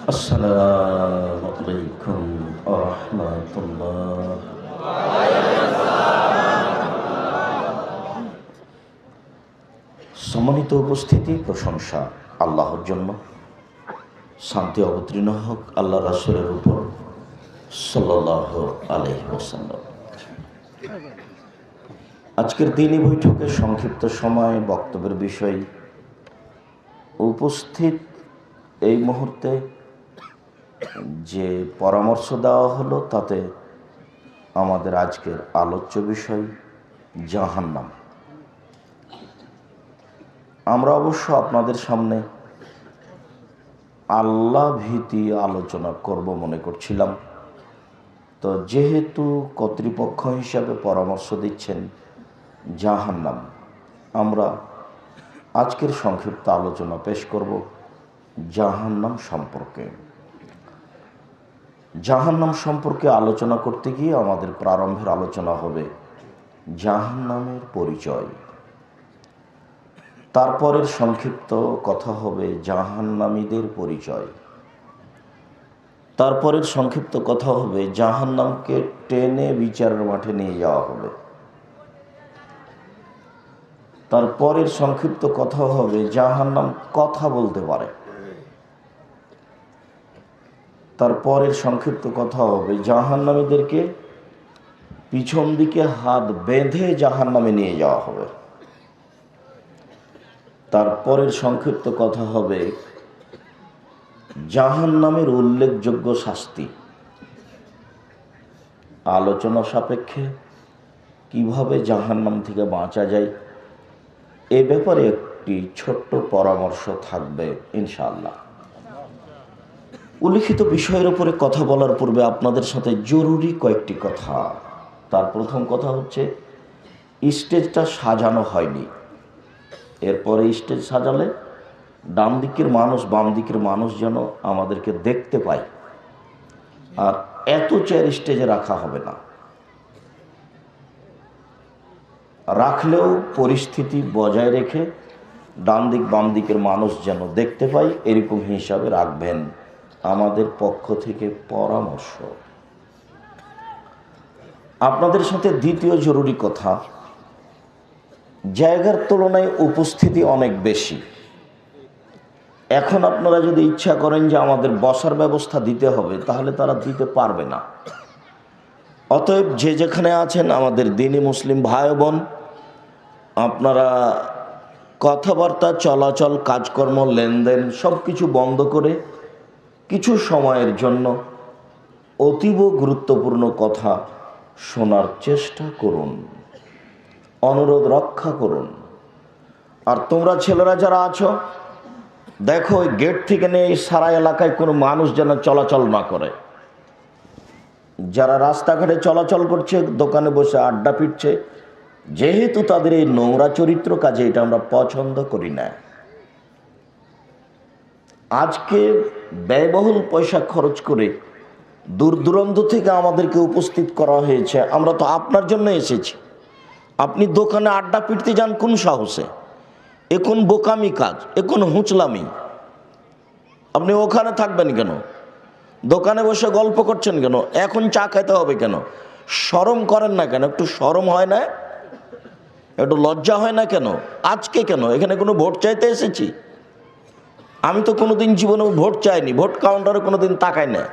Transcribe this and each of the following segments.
আসসালামু আলাইকুম ওয়া রাহমাতুল্লাহ। সম্মানিত উপস্থিতি, প্রশংসা আল্লাহর জন্য। শান্তি অবতীর্ণ হোক আল্লাহ রাসূলের উপর সাল্লাল্লাহু আলাইহি ওয়াসাল্লাম। আজকের দিনী বৈঠকে সংক্ষিপ্ত সময় বক্তব্যের বিষয় উপস্থিত এই মুহূর্তে যে পরামর্শ দেওয়া হলো তাতে আমাদের আজকের আলোচ্য বিষয় জাহান্নাম। আমরা অবশ্য আপনাদের সামনে আল্লাহ ভীতি আলোচনা করব মনে করছিলাম, তো যেহেতু কর্তৃপক্ষ হিসাবে পরামর্শ দিচ্ছেন জাহান্নাম, আমরা আজকের সংক্ষিপ্ত আলোচনা পেশ করব জাহান্নাম সম্পর্কে। জাহান্নাম সম্পর্কে আলোচনা করতে গিয়ে আমাদের প্রারম্ভের আলোচনা হবে জাহান্নামের পরিচয়। তারপরের সংক্ষিপ্ত কথা হবে জাহান্নামীদের পরিচয়। তারপরের সংক্ষিপ্ত কথা হবে জাহান্নামকে টেনে বিচারের মাঠে নিয়ে যাওয়া হবে। তারপরের সংক্ষিপ্ত কথা হবে জাহান্নাম কথা বলতে পারে। তারপরের সংক্ষিপ্ত কথা হবে জাহান্নামীদেরকে পিছন দিকে হাত বেঁধে জাহান্নামে নিয়ে যাওয়া হবে। তারপরের সংক্ষিপ্ত কথা হবে জাহান্নামের উল্লেখযোগ্য শাস্তি। আলোচনা সাপেক্ষে কিভাবে জাহান্নাম থেকে বাঁচা যায় এ ব্যাপারে একটি ছোট্ট পরামর্শ থাকবে ইনশাআল্লাহ। উল্লিখিত বিষয়ের উপরে কথা বলার পূর্বে আপনাদের সাথে জরুরি কয়েকটি কথা। তার প্রথম কথা হচ্ছে স্টেজটা সাজানো হয়নি। এরপরে স্টেজ সাজালে ডান দিকের মানুষ বাম দিকের মানুষ যেন আমাদেরকে দেখতে পায়, আর এত চেয়ার স্টেজে রাখা হবে না। রাখলেও পরিস্থিতি বজায় রেখে ডান দিক বাম দিকের মানুষ যেন দেখতে পায় এরকম হিসাবে রাখবেন, আমাদের পক্ষ থেকে পরামর্শ। আপনাদের সাথে দ্বিতীয় জরুরি কথা, জায়গার তুলনায় উপস্থিতি অনেক বেশি। এখন আপনারা যদি ইচ্ছা করেন যে আমাদের বসার ব্যবস্থা দিতে হবে, তাহলে তারা দিতে পারবে না। অতএব যে যেখানে আছেন আমাদের দ্বীনি মুসলিম ভাই বোন, আপনারা কথাবার্তা চলাচল কাজকর্ম লেনদেন সব কিছু বন্ধ করে কিছু সময়ের জন্য অতীব গুরুত্বপূর্ণ কথা শোনার চেষ্টা করুন, অনুরোধ রক্ষা করুন। আর তোমরা ছেলেরা যারা আছো, দেখো ওই গেট থেকে নিয়ে সারা এলাকায় কোনো মানুষ যেন চলাচল না করে। যারা রাস্তাঘাটে চলাচল করছে, দোকানে বসে আড্ডা পিটছে, যেহেতু তাদের এই নোংরা চরিত্র, কাজে এটা আমরা পছন্দ করি না। আজকে ব্যয়বহুল পয়সা খরচ করে দূর দূরান্ত থেকে আমাদেরকে উপস্থিত করা হয়েছে। আমরা তো আপনার জন্য এসেছি। আপনি দোকানে আড্ডা পিটতে যান কোন সাহসে? এ কোন বোকামি কাজ, এ কোন হুঁচলামি? আপনি ওখানে থাকবেন কেন? দোকানে বসে গল্প করছেন কেন? এখন চা খাইতে হবে কেন? শরম করেন না কেন? একটু শরম হয় না? একটু লজ্জা হয় না কেন? আজকে কেন? এখানে কোনো ভোট চাইতে এসেছি? আমি তো কোনোদিন জীবনে ভোট চাইনি, ভোট কাউন্টারে কোনোদিন তাকাই না।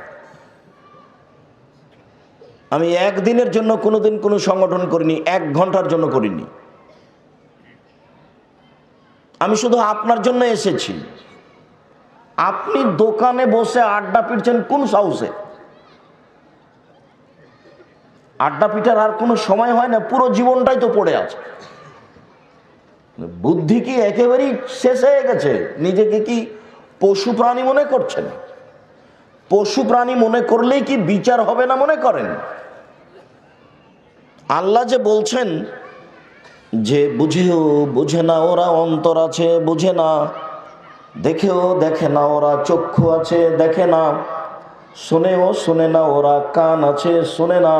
আমি একদিনের জন্য কোনোদিন কোনো সংগঠন করিনি, 1 ঘন্টার জন্য করিনি। আমি শুধু আপনার জন্য এসেছি। আপনি দোকানে বসে আড্ডা পিটছেন কোন সাহসে? আড্ডা পিটার আর কোনো সময় হয় না, পুরো জীবনটাই তো পড়ে আছে। বুদ্ধি কি একেবারেই শেষ হয়ে গেছে? নিজেকে কি পশু প্রাণী মনে করছেন? পশু প্রাণী মনে করলেই কি বিচার হবে না মনে করেন? আল্লাহ যে বলছেন যে বুঝেও বুঝে না ওরা অন্তর আছে, বুঝে না, দেখেও দেখে না ওরা চক্ষু আছে, দেখে না, শোনেও শোনে না ওরা কান আছে, শোনে না।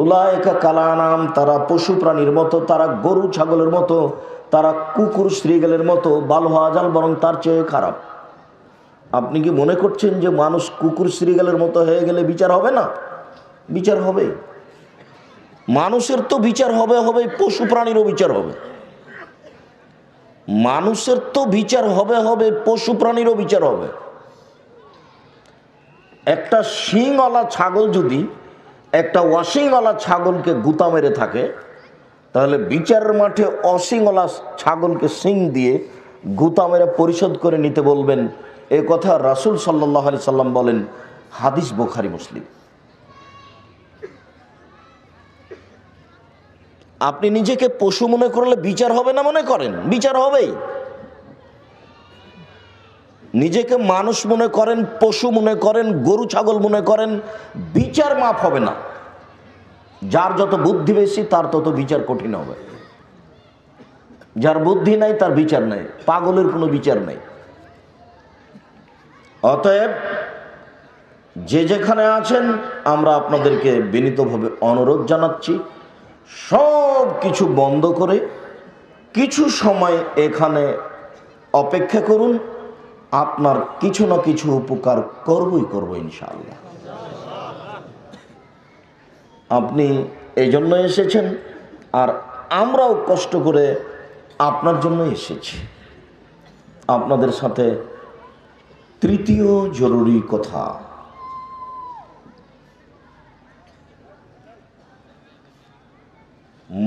উলায়েকা কালানাম, তারা পশু প্রাণীর মতো, তারা গরু ছাগলের মতো, তারা কুকুর শ্রীগেলের মতো, বালহাজাল বরং তার চেয়ে খারাপ। আপনি কি মনে করছেন যে মানুষ কুকুর শ্রীগালের মতো হয়ে গেলে বিচার হবে না? বিচার হবে। মানুষের তো বিচার হবে, পশু প্রাণীরও বিচার হবে। মানুষের তো বিচার হবে, পশু প্রাণীরও বিচার হবে। একটা শিংওয়ালা ছাগল যদি একটা অশিংওয়ালা ছাগলকে গুতা মেরে থাকে, তাহলে বিচারের মাঠে অশিংওয়ালা ছাগলকে শিং দিয়ে গুতা মেরে পরিশোধ করে নিতে বলবেন। এ কথা রাসূল সাল্লাল্লাহু আলাইহি সাল্লাম বলেন, হাদিস বুখারী মুসলিম। আপনি নিজেকে পশু মনে করলে বিচার হবে না মনে করেন? বিচার হবেই। নিজেকে মানুষ মনে করেন, পশু মনে করেন, গরু ছাগল মনে করেন, বিচার মাফ হবে না। যার যত বুদ্ধি বেশি তার তত বিচার কঠিন হবে। যার বুদ্ধি নাই তার বিচার নাই, পাগলের কোনো বিচার নাই। অতএব যে যেখানে আছেন, আমরা আপনাদেরকে বিনীতভাবে অনুরোধ জানাচ্ছি, সব কিছু বন্ধ করে কিছু সময় এখানে অপেক্ষা করুন। আপনার কিছু না কিছু উপকার করবই করব ইনশাআল্লাহ। আপনি এই জন্য এসেছেন, আর আমরাও কষ্ট করে আপনার জন্য এসেছি। আপনাদের সাথে তৃতীয় জরুরি কথা,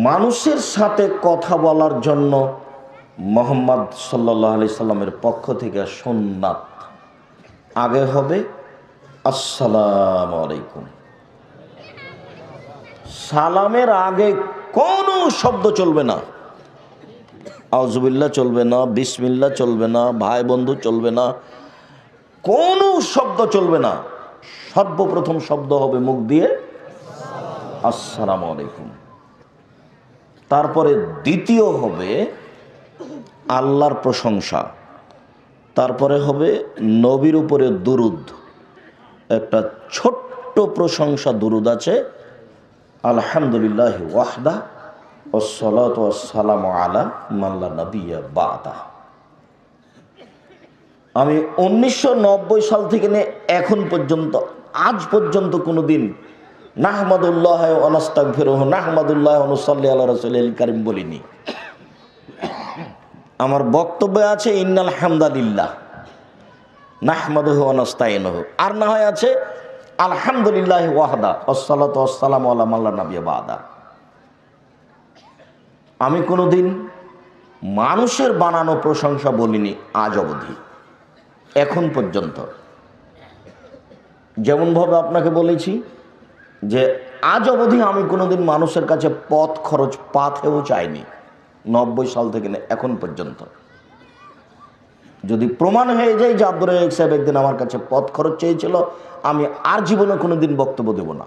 মানুষের সাথে কথা বলার জন্য মুহাম্মদ সাল্লাল্লাহু আলাইহি সাল্লামের পক্ষ থেকে সুন্নাত আগে হবে আসসালামু আলাইকুম। সালামের আগে কোনো শব্দ চলবে না। আউযুবিল্লাহ চলবে না, বিসমিল্লাহ চলবে না, ভাই বন্ধু চলবে না, কোনো শব্দ চলবে না। সর্বপ্রথম শব্দ হবে মুখ দিয়ে আসসালামু আলাইকুম। তারপরে দ্বিতীয় হবে আল্লাহর প্রশংসা, তারপরে হবে নবীর উপরে দুরুদ। একটা ছোট্ট প্রশংসা দুরুদ আছে, আলহামদুলিল্লাহি ওয়াহদা ওয়াসসালাতু ওয়াসসালামু আলা মান লা নাবিয়্যা বা'দা। আমি 1990 সাল থেকে নিয়ে এখন পর্যন্ত, আজ পর্যন্ত কোনোদিন নাহমাদুল্লাহ ওয়া নাস্তাগফিরুহু নাহমাদুল্লাহ ওয়া নুসাল্লি আলা রাসূলিল কারীম বলিনি। আমার বক্তব্যে আছে ইন্নাল হামদালিল্লাহ নাহমাদুহু ওয়া নাস্তাইনুহু, আর না হয় আছে আলহামদুলিল্লাহি ওয়াহদা ওয়াসসালাতু ওয়াসসালামু আলা মান লা নাবিয়্যা বা'দা। আমি কোনোদিন মানুষের বানানো প্রশংসা বলিনি আজ অবধি, এখন পর্যন্ত। যেমনভাবে আপনাকে বলেছি যে আজ অবধি আমি কোনোদিন মানুষের কাছে পথ খরচ পাথেও চাইনি, 90 সাল থেকে এখন পর্যন্ত। যদি প্রমাণ হয়ে যায় যে আব্দুর রাজ্জাক সাহেব একদিন আমার কাছে পথ খরচ চেয়েছিল, আমি আর জীবনে কোনোদিন বক্তব্য দেব না।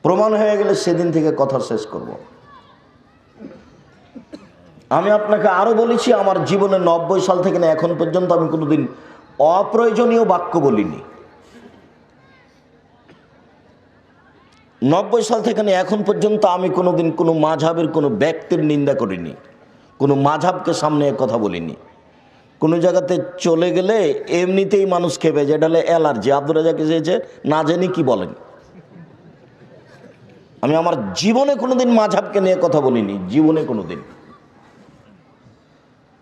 প্রমাণ হয়ে গেলে সেদিন থেকে কথা শেষ করব। আমি আপনাকে আরো বলেছি, আমার জীবনে 90 সাল থেকে এখন পর্যন্ত আমি কোনোদিন অপ্রয়োজনীয় বাক্য বলিনি। 90 সাল থেকে এখন পর্যন্ত আমি কোনোদিন কোনো মাযহাবের কোনো ব্যক্তির নিন্দা করিনি, কোনো মাযহাবকে সামনে কথা বলিনি। কোনো জায়গাতে চলে গেলে এমনিতেই মানুষ খেপে যায়, এটা হলে অ্যালার্জি। আব্দুর রাজ্জাক এসেছে না জেনে কি বলেন। আমি আমার জীবনে কোনোদিন মাযহাবকে নিয়ে কথা বলিনি, জীবনে কোনোদিন।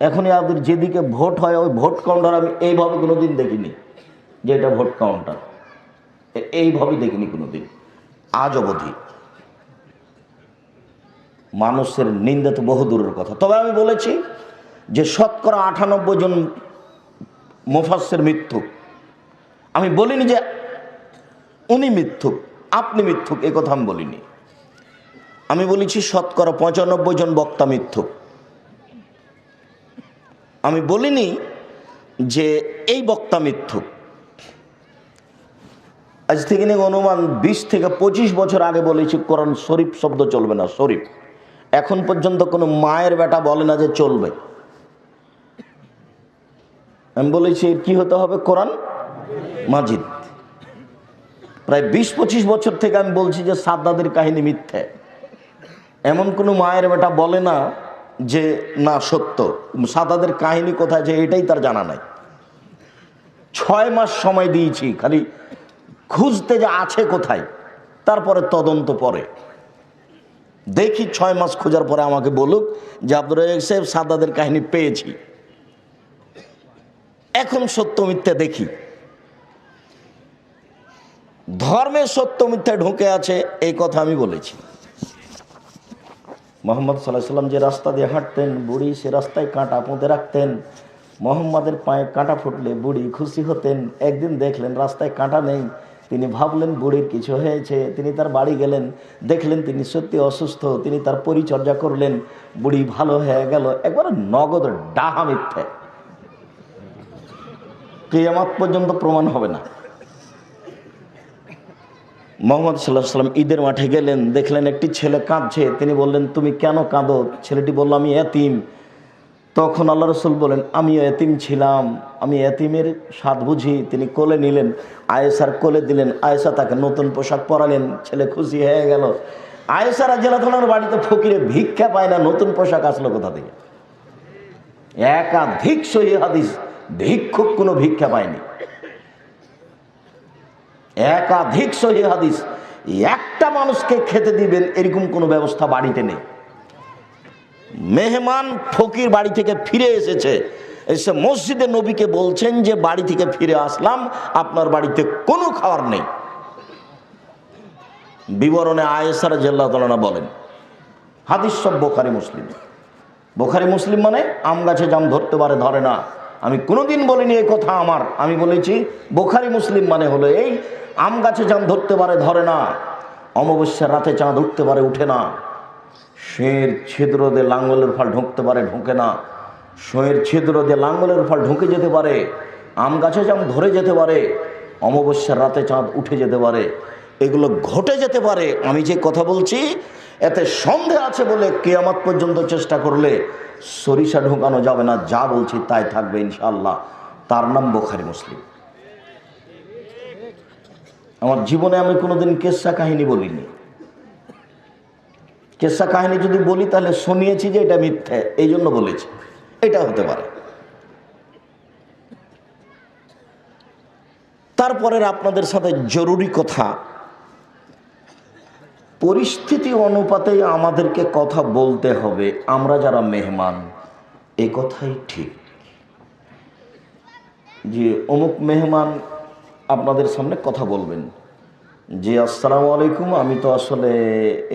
এখনই আপনাদের যেদিকে ভোট হয় ওই ভোট কাউন্টার আমি এইভাবে কোনোদিন দেখিনি যে এটা ভোট কাউন্টার, এইভাবেই দেখিনি কোনোদিন আজ অবধি। মানুষের নিন্দা তো বহু দূরের কথা। তবে আমি বলেছি যে শতকরা 98 জন মুফাসসির মিথ্যুক। আমি বলিনি যে উনি মিথ্যুক, আপনি মিথ্যুক, এ কথা আমি বলিনি। আমি বলেছি শতকরা 95 জন বক্তা মিথ্যুক। আমি বলিনি যে এই বক্তা মিথ্যুক। আজ থেকে নিয়ে অনুমান 20 থেকে 25 বছর আগে বলেছি কোরআন শরীফ শব্দ চলবে না, শরীফ। এখন পর্যন্ত কোনো মায়ের বেটা বলে না যে চলবে। আমি বলেছি কি হতে হবে, কোরআন মাজিদ। প্রায় 20-25 বছর থেকে আমি বলছি যে সাদ্দাদের কাহিনী মিথ্যে। এমন কোনো মায়ের বেটা বলে না যে না সত্য। সাদ্দাদের কাহিনী কোথায় যে এটাই তার জানা নাই। 6 মাস সময় দিয়েছি খালি খুঁজতে যে আছে কোথায়, তারপরে তদন্ত পরে দেখি। 6 মাস খোঁজার পরে আমাকে বলুক যে আব্দুর রাজ্জাক সাহেব সাদ্দাতের কাহিনী পেয়েছি। এখন সত্য মিথ্যা দেখি। ধর্মে সত্য মিথ্যা ঢুকে আছে এই কথা আমি বলেছি। মোহাম্মদ সাল্লাল্লাহু আলাইহি ওয়াসাল্লাম যে রাস্তা দিয়ে হাঁটতেন, বুড়ি সে রাস্তায় কাঁটা পুঁতে রাখতেন। মোহাম্মদের পায়ে কাঁটা ফুটলে বুড়ি খুশি হতেন। একদিন দেখলেন রাস্তায় কাঁটা নেই, তিনি ভাবলেন বুড়ির কিছু হয়েছে। তিনি তার বাড়ি গেলেন, দেখলেন তিনি সত্যি অসুস্থ। তিনি তার পরিচর্যা করলেন, বুড়ি ভালো হয়ে গেল। একবারে নগদ ডাহা মিথ্যে, কিয়ামত পর্যন্ত প্রমাণ হবে না। মোহাম্মদ সাল্লাল্লাহু আলাইহি ওয়াসাল্লাম ঈদের মাঠে গেলেন, দেখলেন একটি ছেলে কাঁদছে। তিনি বললেন, তুমি কেন কাঁদো? ছেলেটি বলল, আমি এতিম। তখন আল্লাহ রসুল বলেন, আমিও এতিম ছিলাম, আমি এতিমের স্বাদ বুঝি। তিনি কোলে নিলেন, আয়েশার কোলে দিলেন। আয়েশা তাকে নতুন পোশাক পরালেন, ছেলে খুশি হয়ে গেল। আয়েশা রাদিয়াল্লাহু তাআলার বাড়িতে ফকিরে ভিক্ষা পায় না, নতুন পোশাক আসলো কোথা থেকে? একাধিক সহিহ হাদিস, ভিক্ষুক কোনো ভিক্ষা পায়নি। একাধিক সহিহ হাদিস, একটা মানুষকে খেতে দিবেন এরকম কোনো ব্যবস্থা বাড়িতে নেই। মেহমান ফকির বাড়ি থেকে ফিরে এসেছে, এসে মসজিদে নবীকে বলছেন যে বাড়ি থেকে ফিরে আসলাম, আপনার বাড়িতে কোনো খাবার নেই। বিবরণে আয়েশা রাদিয়াল্লাহু তাআলা বলেন, হাদিস সব বুখারী মুসলিম। বুখারী মুসলিম মানে আম গাছে জাম ধরতে পারে ধরে না, আমি কোনোদিন বলিনি এই কথা আমার। আমি বলেছি বুখারী মুসলিম মানে হলো এই, আম গাছে জাম ধরতে পারে ধরে না, অমাবস্যার রাতে চাঁদ উঠতে পারে উঠে না, শোয়ের ছিদ্র দিয়ে লাঙ্গলের ফল ঢুকতে পারে ঢুকে না, শোয়ের ছিদ্র দিয়ে লাঙ্গলের ফল ঢুকে যেতে পারে, আম গাছে জাম ধরে যেতে পারে, অমাবস্যার রাতে চাঁদ উঠে যেতে পারে, এগুলো ঘটে যেতে পারে। আমি যে কথা বলছি এতে সন্দেহ আছে বলে কিয়ামত পর্যন্ত চেষ্টা করলে সরিষা ঢোকানো যাবে না। যা বলছি তাই থাকবে ইনশাআল্লাহ। তার নাম বুখারী মুসলিম। আমার জীবনে আমি কোনোদিন কেসা কাহিনী বলিনি। কেসা কাহিনী যদি বলি তাহলে শুনিয়েছি যে এটা মিথ্যে, এই জন্য বলেছি, এটা হতে পারে। তারপরের আপনাদের সাথে জরুরি কথা, পরিস্থিতি অনুপাতে আমাদেরকে কথা বলতে হবে। আমরা যারা মেহমান, এ কথাই ঠিক যে অমুক মেহমান আপনাদের সামনে কথা বলবেন যে আসসালামু আলাইকুম, আমি তো আসলে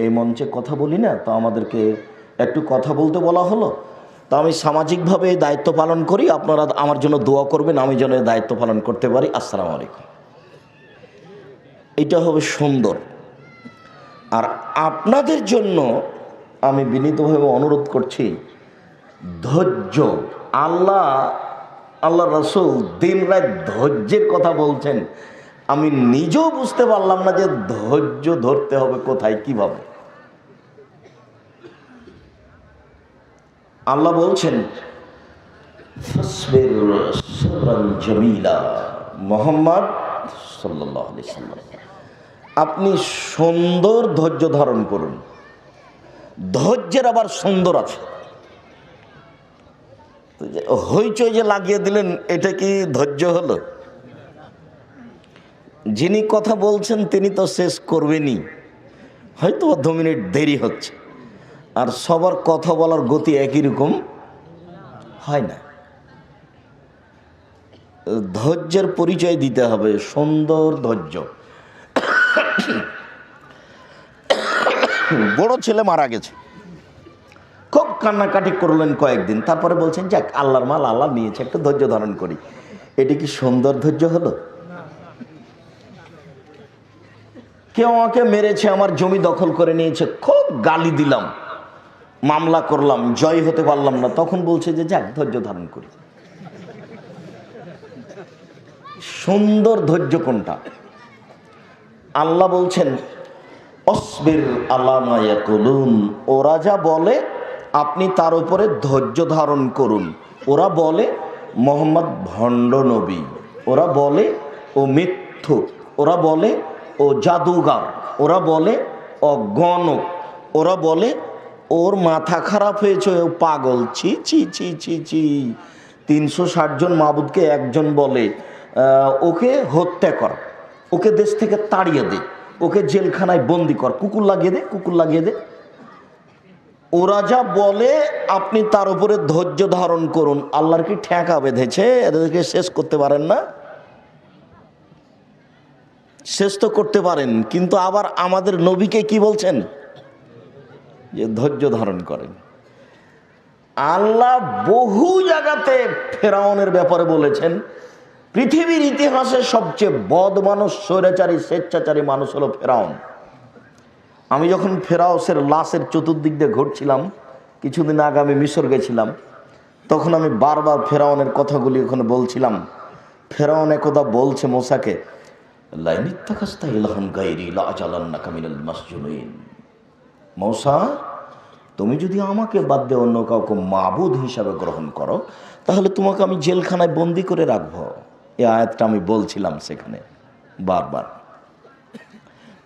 এই মঞ্চে কথা বলি না, তো আমাদেরকে একটু কথা বলতে বলা হলো, তো আমি সামাজিকভাবে এই দায়িত্ব পালন করি, আপনারা আমার জন্য দোয়া করবেন আমি যেন এই দায়িত্ব পালন করতে পারি। আসসালামু আলাইকুম, এটা হবে সুন্দর। আর আপনাদের জন্য আমি বিনীতভাবে অনুরোধ করছি, ধৈর্য। আল্লাহ রসুল দিন রাত ধৈর্যের কথা বলছেন। আমি নিজেও বুঝতে পারলাম না যে ধৈর্য ধরতে হবে কোথায়, কিভাবে। আল্লাহ বলছেন মুহাম্মদ সাল্লাল্লাহু আলাইহি ওয়াসাল্লাম, আপনি সুন্দর ধৈর্য ধারণ করুন। ধৈর্যের আবার সুন্দর আছে। হইচই যে লাগিয়ে দিলেন, এটা কি ধৈর্য হলো? যিনি কথা বলছেন তিনি তো শেষ করবেনই, হয়তো 2 মিনিট দেরি হচ্ছে। আর সবার কথা বলার গতি একই রকম হয় না। ধৈর্যের পরিচয় দিতে হবে, সুন্দর ধৈর্য। বড় ছেলে মারা গেছে, খুব কান্নাকাটি করলেন কয়েকদিন, তারপরে বলছেন যাক আল্লাহর মাল আল্লাহ নিয়েছে, একটু ধৈর্য ধারণ করি। এটি কি সুন্দর ধৈর্য হলো? কেউ আমাকে মেরেছে, আমার জমি দখল করে নিয়েছে, খুব গালি দিলাম, মামলা করলাম, জয় হতে পারলাম না, তখন বলছে যে যাক ধৈর্য ধারণ করি। সুন্দর ধৈর্য কোনটা? আল্লাহ বলছেন অসবির আলা মা ইয়াকুলুন, ওরা যা বলে আপনি তার উপরে ধৈর্য ধারণ করুন। ওরা বলে মোহাম্মদ ভণ্ড নবী, ওরা বলে ও মিথ্যুক, ওরা বলে ও জাদুগার, ওরা বলে ও গণক, ওরা বলে ওর মাথা খারাপ হয়েছে, ও পাগল। ছি ছি ছি ছি ছি, 360 জন মাবুদকে একজন বলে, ওকে হত্যা কর, ওকে দেশ থেকে তাড়িয়ে দে, ওকে জেলখানায় বন্দি কর, কুকুর লাগিয়ে দে, কুকুর লাগিয়ে দে। ওরা যা বলে আপনি তার উপরে ধৈর্য ধারণ করুন। আল্লাহর কি ঠেকা বেঁধেছে? এদেরকে শেষ করতে পারেন না? শেষ তো করতে পারেন, কিন্তু আবার আমাদের নবীকে কি বলছেন? যে ধৈর্য ধারণ করেন। আল্লাহ বহু জায়গাতে ফেরাউনের ব্যাপারে বলেছেন, পৃথিবীর ইতিহাসে সবচেয়ে বদ মানুষ, স্বৈরাচারী, স্বেচ্ছাচারী মানুষ হলো ফেরাউন। আমি যখন ফেরাউসের লাশের চতুর্দিক দিয়ে ঘুরছিলাম, কিছুদিন আগে আমি মিশর গেছিলাম, তখন আমি বারবার ফেরাউনের কথাগুলি ওখানে বলছিলাম। ফেরাউন একদা বলছে মোসাকে, মৌসা, তুমি যদি আমাকে বাদ দিয়ে অন্য কাউকে মাবুদ হিসাবে গ্রহণ করো, তাহলে তোমাকে আমি জেলখানায় বন্দি করে রাখবো। এই আয়াতটা আমি বলছিলাম সেখানে বারবার।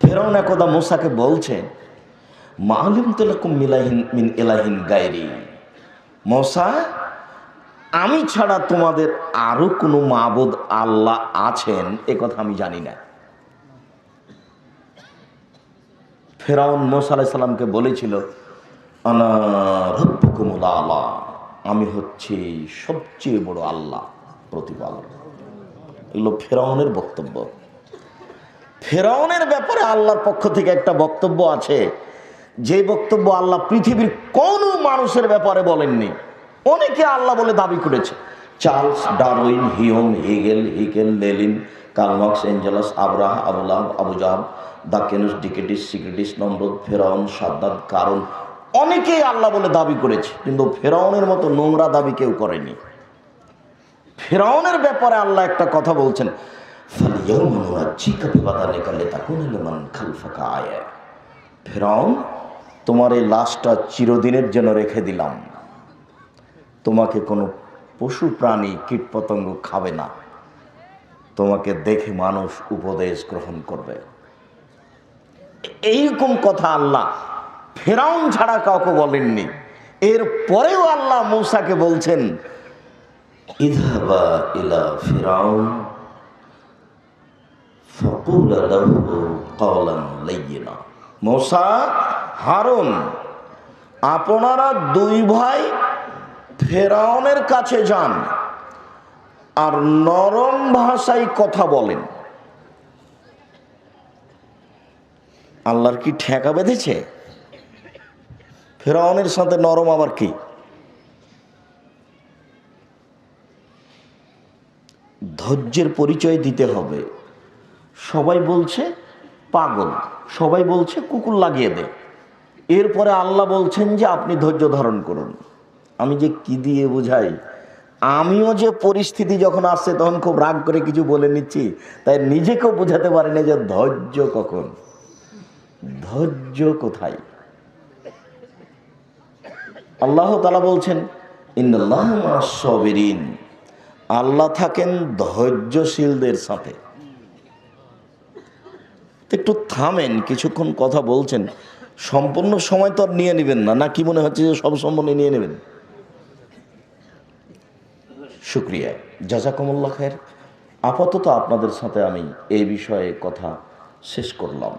ফেরাউন একদা মূসাকে বলছে, মালিম তালাকুম মিন ইলাহিন গায়রি, মূসা, আমি ছাড়া তোমাদের আরো কোনো মাবুদ আল্লাহ আছেন এ কথা আমি জানি না। ফেরাউন মূসা আলাইহিস সালামকে বলেছিল, আনা রাব্বুকুমুল আলা, আমি হচ্ছি সবচেয়ে বড় আল্লাহ, প্রতিপালক। এগুলো ফেরাউনের বক্তব্য। ফেরাউনের ব্যাপারে আল্লাহর পক্ষ থেকে একটা বক্তব্য আছে, যে বক্তব্য আল্লাহ পৃথিবীর কোনো মানুষের ব্যাপারে বলেননি। অনেকে আল্লাহ বলে দাবি করেছে, Charles Darwin, Hume, Haeckel, Lenin, Karl Marx, Engels, Abraha, আবুলাহ, আবু জাহাব, দাকেনুস, ডিকেটিস, সিক্রেটিস, নমরুদ, ফেরাউন, সাদ্দাদ, কারণ অনেকেই আল্লাহ বলে দাবি করেছে, কিন্তু ফেরাউনের মতো নোংরা দাবি কেউ করেনি। ফেরাউনের ব্যাপারে আল্লাহ একটা কথা বলছেন, ফেরাউন, তোমার এই লাশটা চিরদিনের জন্য রেখে দিলাম, তোমাকে কোনো পশু প্রাণী কীট পতঙ্গ খাবে না, তোমাকে দেখে মানুষ উপদেশ গ্রহণ করবে। এইরকম কথা আল্লাহ ফেরাউন ছাড়া কাউকে বলেননি। এর পরেও আল্লাহ মূসাকে বলছেন, ইযহাবা ইলা ফিরাউন ফাকুলা লাহু কাওলান লাইয়িনা। মূসা, হারুন, আপনারা দুই ভাই ফেরাউনের কাছে যান আর নরম ভাষায় কথা বলেন। আল্লাহর কি ঠেকা বেঁধেছে? ফেরাউনের সাথে নরম আবার কি? ধৈর্যের পরিচয় দিতে হবে। সবাই বলছে পাগল, সবাই বলছে কুকুর লাগিয়ে দে, এরপরে আল্লাহ বলছেন যে আপনি ধৈর্য ধারণ করুন। আমি যে কি দিয়ে বুঝাই, আমিও যে পরিস্থিতি যখন আসছে তখন খুব রাগ করে কিছু বলে নিচ্ছি, তাই নিজেকেও বোঝাতে পারি না যে ধৈর্য কখন, ধৈর্য কোথায়। আল্লাহ তাআলা বলছেন, ইন্নাল্লাহা মা'আস সাবিরিন, আল্লাহ থাকেন ধৈর্যশীলদের সাথে। একটু থামেন, কিছুক্ষণ কথা বলছেন, সম্পূর্ণ সময় তো আর নিয়ে নেবেন না, না কি মনে হচ্ছে যে সব সম্পূর্ণ নিয়ে নেবেন? শুকরিয়া, জাযাকুমুল্লাহ খায়ের। আপাতত আপনাদের সাথে আমি এই বিষয়ে কথা শেষ করলাম।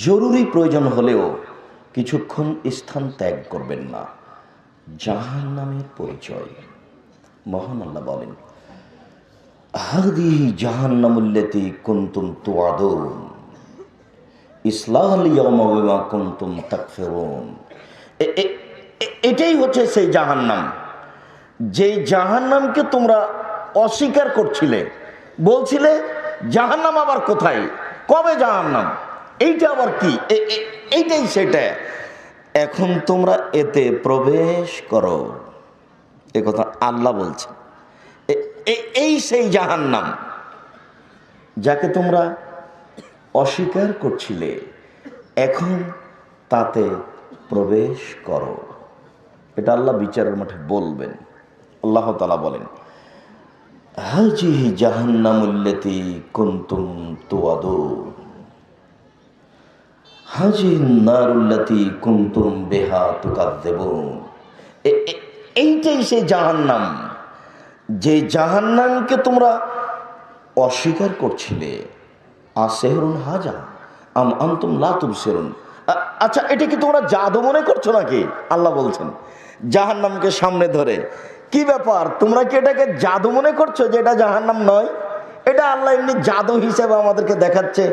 জরুরি প্রয়োজন হলেও কিছুক্ষণ স্থান ত্যাগ করবেন না। জাহান্নামের পরিচয়, মহান আল্লাহ বলেন, হাদিহি জাহান্নামুল্লাতী কুনতুম তুআদুন ইসলাহাল ইয়াওমা বিমা কুনতুম তাকফিরুন। এটাই হচ্ছে সেই জাহান্নাম, যেই জাহান্নামকে তোমরা অস্বীকার করছিলে, বলছিলে জাহান্নাম আবার কোথায়, কবে জাহান্নাম, এইটা আবার কি, এইটাই সেটা, এখন তোমরা এতে প্রবেশ করো, এ কথা আল্লাহ বলছে। এই সেই জাহান্নাম যাকে তোমরা অস্বীকার করছিলে, এখন তাতে প্রবেশ করো। এটা আল্লাহ বিচারের মাঠে বলবেন। আল্লাহ তাআলা বলেন, হাজিহি জাহান্নামুল্লাতী কুনতুম তুআদুন হাজিহিন নারুল্লাতী কুনতুম বিহা তুকাযযিবুন। এইটাই সেই জাহান্নাম যে জাহান্নামকে তোমরা অস্বীকার করছিলে, আসেহরুন হাজা আম আনতুম লা তুবসিরুন, আচ্ছা এটা কি তোমরা জাদু মনে করছো নাকি? আল্লাহ বলছেন জাহান্নামকে সামনে ধরে, কি ব্যাপার তোমরা কি এটাকে জাদু মনে করছো যে এটা জাহান্নাম নয়? এটা আল্লাহ এমনি জাদু হিসেবে আমাদেরকে দেখাচ্ছে।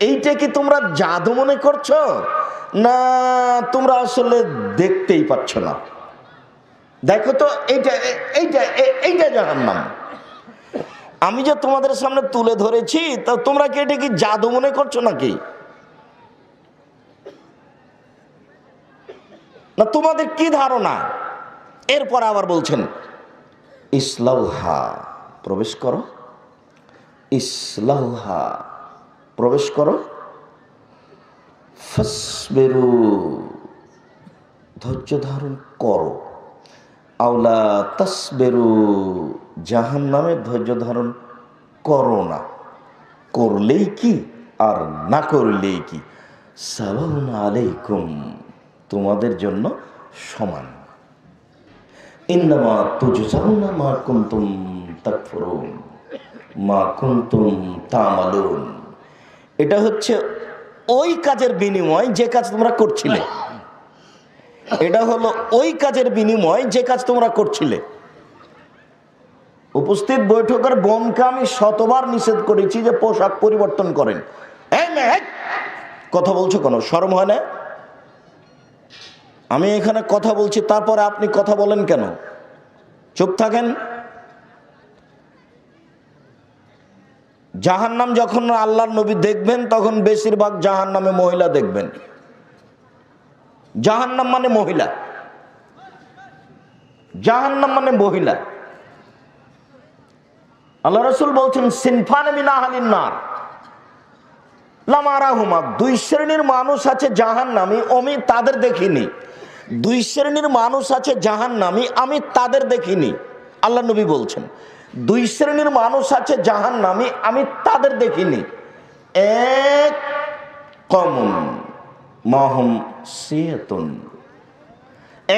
এইটা কি তোমরা জাদু মনে করছো, না তোমরা আসলে দেখতেই পাচ্ছ না? দেখো তো এইটা এইটা এইটা জাহান্নাম আমি যে তোমাদের সামনে তুলে ধরেছি, তা তোমরা কি এটা কি জাদু মনে করছো নাকি? না তোমাদের কি ধারণা? এরপর আবার বলছেন ইসলাউহা, প্রবেশ করো, ইসলাউহা, প্রবেশ করো, ফাসবিরু, ধৈর্য ধারণ করো, আওলা তাসবিরু, জাহান্নামে ধৈর্য ধারণ করো না, করলেই কি আর না করলেই কি, সাওয়াউন আলাইকুম, তোমাদের জন্য সমান। ইন্নামা তুজজাউনা মা কুনতুম তাকফুরুন মা কুনতুম তা'মালুন, এটা হচ্ছে ওই কাজের বিনিময় যে কাজ তোমরা করছিলে। এটা হলো ওই কাজের বিনিময় যে কাজ তোমরা করছিলে। উপস্থিত বৈঠকের বোনকে আমি শতবার নিষেধ করেছি যে পোশাক পরিবর্তন করেন। এই মেয়ে, কথা বলছো কেন? শরম হয় না? আমি এখানে কথা বলছি, তারপরে আপনি কথা বলেন কেন? চুপ থাকেন। জাহান্নাম যখন আল্লাহর নবী দেখবেন, তখন বেশিরভাগ জাহান্নামে মহিলা দেখবেন। জাহান্নাম মানে মহিলা, জাহান্নাম মানে মহিলা। আল্লাহ রাসূল বলছেন সিনফান মিন আহলিন নার লাম আরাহুমা, দুই শ্রেণীর মানুষ আছে জাহান্নামী, আমি তাদের দেখিনি। দুই শ্রেণীর মানুষ আছে জাহান্নামী, আমি তাদের দেখিনি। আল্লাহ নবী বলছেন দুই শ্রেণীর মানুষ আছে জাহান্নামী, আমি তাদের দেখিনি। এক কওমুন মাহুম সিয়াতুন,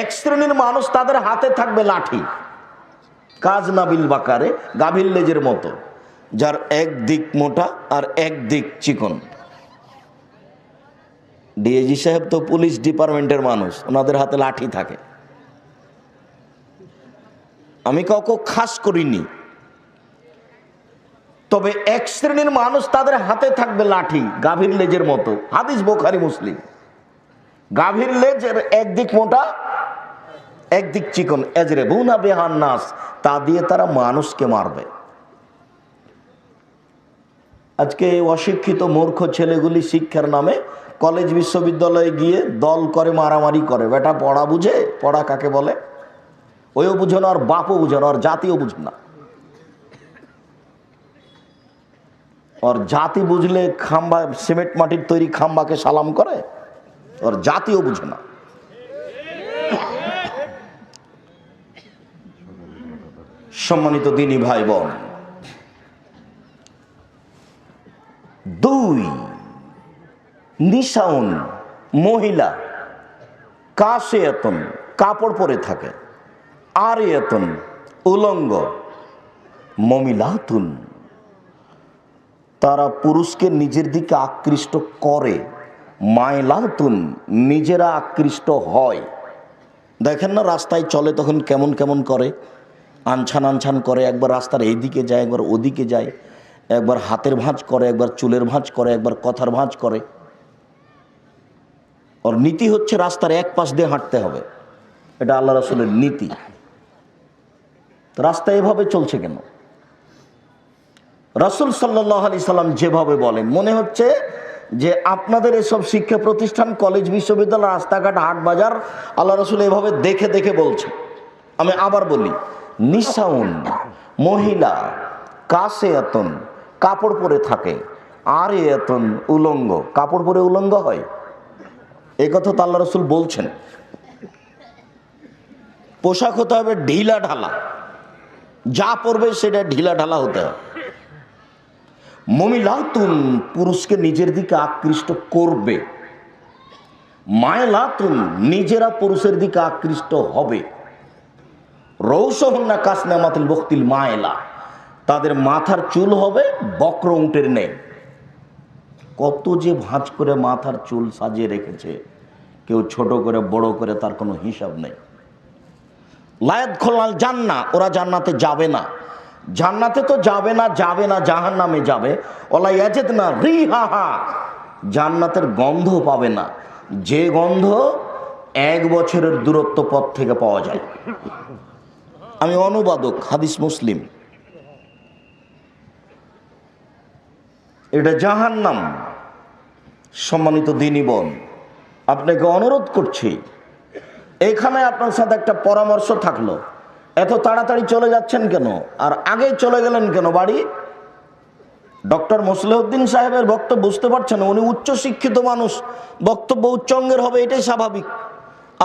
এক শ্রেণীর মানুষ তাদের হাতে থাকবে লাঠি, কাজ নাবিল বাকারে, গাভীর লেজের মতো, যার এক দিক মোটা আর এক দিক চিকন। ডিএজি সাহেব তো পুলিশ ডিপার্টমেন্টের মানুষ, ওনাদের হাতে লাঠি থাকে। আমি কাউকে খাস করিনি, তবে এক শ্রেণীর মানুষ তাদের হাতে থাকবে লাঠি, গাভীর লেজের মতো। হাদিস বুখারী মুসলিম। গাভীর লেজের একদিক মোটা একদিক চিকন, এজরেবুনা বিহান নাস, তা দিয়ে তারা মানুষকে মারবে। আজকে অশিক্ষিত মূর্খ ছেলেগুলি শিক্ষার নামে কলেজ বিশ্ববিদ্যালয়ে গিয়ে দল করে, মারামারি করে। বেটা পড়া বুঝে? পড়া কাকে বলে ওইও বুঝে না, আর বাপও বুঝে না, আর জাতিও বুঝে না। ওর জাতি বুঝলে খাম্বা, সিমেন্ট মাটির তৈরি খাম্বাকে সালাম করে, ওর জাতিও বুঝে না। সম্মানিত দিনী ভাই বোন, দুই নিসাউন, মহিলা, কাসিয়াতুন, কাপড় পরে থাকে, আরিয়াতুন, উলঙ্গ, মমিলাতুন, তারা পুরুষকে নিজের দিকে আকৃষ্ট করে, মাইলাতুন, নিজেরা আকৃষ্ট হয়। দেখেন না রাস্তায় চলে তখন কেমন কেমন করে, আনছান আনছান করে, একবার রাস্তার এইদিকে যায়, একবার ওদিকে যায়, একবার হাতের ভাঁজ করে, একবার চুলের ভাঁজ করে, একবার কথার ভাঁজ করে। ওর নীতি হচ্ছে রাস্তার এক পাশ দিয়ে হাঁটতে হবে, এটা আল্লাহ রাসূলের নীতি। রাস্তা এভাবে চলছে কেন? রাসূল সাল্লাল্লাহু আলাইহি সাল্লাম যেভাবে বলেন, মনে হচ্ছে যে আপনাদের এসব শিক্ষা প্রতিষ্ঠান, কলেজ, বিশ্ববিদ্যালয়, রাস্তাঘাট, হাট বাজার আল্লাহ রাসূল এভাবে দেখে দেখে বলছে। আমি আবার বলি, নিসাউন, মহিলা, কাসিয়াতুন, কাপড় পরে থাকে, আরিয়াতুন, উলঙ্গ, কাপড় পরে উলঙ্গ হয়, এই কথা তো আল্লাহ রাসূল বলছেন। পোশাক হতে হবে ঢিলা ঢালা, যা পরবে সেটা ঢিলা ঢালা হতে হবে। মমিলাতুন, পুরুষকে নিজের দিকে আকৃষ্ট করবে, মায়লাতুন, নিজেরা পুরুষের দিকে আকৃষ্ট হবে। রৌসহুন্না কাসনামাতিল বক্তিল মায়লা, তাদের মাথার চুল হবে বক্র উটের নেই। কত যে ভাঁজ করে মাথার চুল সাজিয়ে রেখেছে, কেউ ছোট করে বড় করে, তার কোনো হিসাব নেই। লায়াত খোলাল জান্না, ওরা জান্নাতে যাবে না। জান্নাতে তো যাবে না, জাহান্নামে যাবে। ওলা ইয়াজিদনা রিহাহা, জান্নাতের গন্ধ পাবে না, যে গন্ধ 1 বছরের দূরত্ব পথ থেকে পাওয়া যায়। আমি অনুবাদক, হাদিস মুসলিম। এটা জাহান্নাম। সম্মানিত দ্বীনী বোন, আপনাকে অনুরোধ করছি, এখানে আপনার সাথে একটা পরামর্শ থাকলো। এত তাড়াতাড়ি চলে যাচ্ছেন কেন, আর আগেই চলে গেলেন কেন বাড়ি? ডক্টর মোসলেউদ্দিন সাহেবের বক্তব্য বুঝতে পারছেন, উনি উচ্চ শিক্ষিত মানুষ, বক্তব্য উচ্চঙ্গের হবে, এটাই স্বাভাবিক।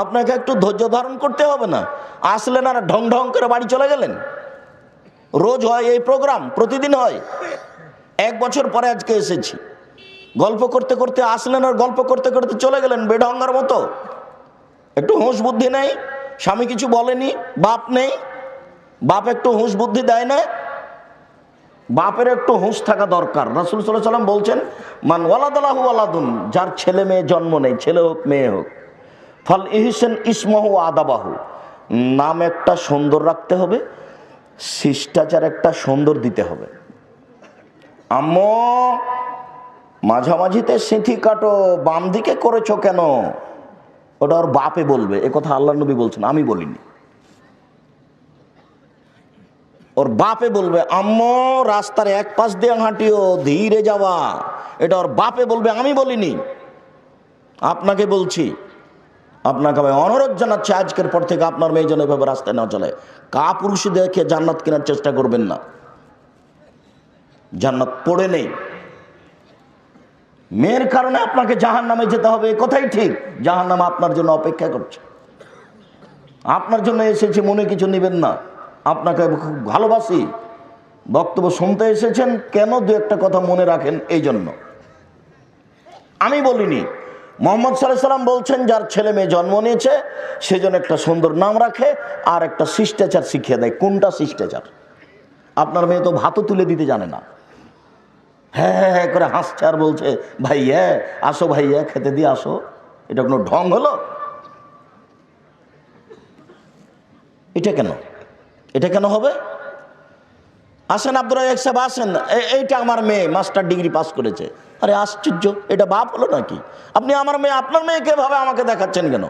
আপনাকে একটু ধৈর্য ধারণ করতে হবে না? আসলেন আর ঢং ঢং করে বাড়ি চলে গেলেন। রোজ হয় এই প্রোগ্রাম, প্রতিদিন হয়। 1 বছর পরে আজকে এসেছি, গল্প করতে করতে আসলেন আর গল্প করতে করতে চলে গেলেন বেঢঙ্গার মতো। একটু হুঁশ বুদ্ধি নেই? স্বামী কিছু বলেনি, বাপ নেই, বাপ একটু হুঁশ বুদ্ধি দেয় না? বাপের একটু হুঁশ থাকা দরকার। রাসূল সাল্লাল্লাহু আলাইহি ওয়াসাল্লাম বলছেন, মান ওয়ালাদালাহু ওয়ালাদুন, যার ছেলে মেয়ে জন্ম নেই, ছেলে হোক মেয়ে হোক, ফাল ইহসান ইসমহু আদাবাহু, নাম একটা সুন্দর রাখতে হবে, শিষ্টাচার একটা সুন্দর দিতে হবে। আম্মু মাঝামাঝিতে সিঁথি কাটো, বাম দিকে করেছো কেন? ওটা ওর বাপে বলবে। এ কথা আল্লাহ নবী বলছেন, আমি বলিনি। ওর বাপে বলবে, আম্মু রাস্তার এক পাশ দিয়ে হাঁটিও, ধীরে যাওয়া। এটা ওর বাপে বলবে, আমি বলিনি। আপনাকে বলছি, আপনাকে আমি অনুরোধ জানাচ্ছি, আজকের পর থেকে আপনার মেয়ে যেন এভাবে রাস্তায় না চলে। কাপুরুষে দেখে জান্নাত কেনার চেষ্টা করবেন না, জান্নাত পড়ে নেই। মেয়ের কারণে আপনাকে জাহান্নামে যেতে হবে, এ কথাই ঠিক। জাহান্নাম আপনার জন্য অপেক্ষা করছে, আপনার জন্য এসেছে, মনে কিছু নেবেন না। আপনাকে খুব ভালোবাসি, বক্তব্য শুনতে এসেছেন কেন, 2-1টা কথা মনে রাখেন, এই জন্য। আমি বলিনি। মুহাম্মদ সাল্লাল্লাহু আলাইহি ওয়াসাল্লাম বলছেন, যার ছেলে মেয়ে জন্ম নিয়েছে সেজন্য একটা সুন্দর নাম রাখে আর একটা শিষ্টাচার শিখিয়ে দেয়। কোনটা শিষ্টাচার? আপনার মেয়ে তো ভাতও তুলে দিতে জানে না, হ্যাঁ হ্যাঁ হ্যাঁ করে হাসছে আর বলছে, ভাইয়া আসো, ভাইয়া খেতে দিয়ে আসো। এটা কোনো ঢং হলো? এটা কেন, এটা কেন হবে? আসেন আব্দুর রাজ্জাক সাহেব, আসেন, এইটা আমার মেয়ে মাস্টার ডিগ্রি পাস করেছে। আরে আশ্চর্য, এটা বাপ হলো নাকি? আপনি আমার মেয়ে, আপনার মেয়েকে ভাবে আমাকে দেখাচ্ছেন কেন?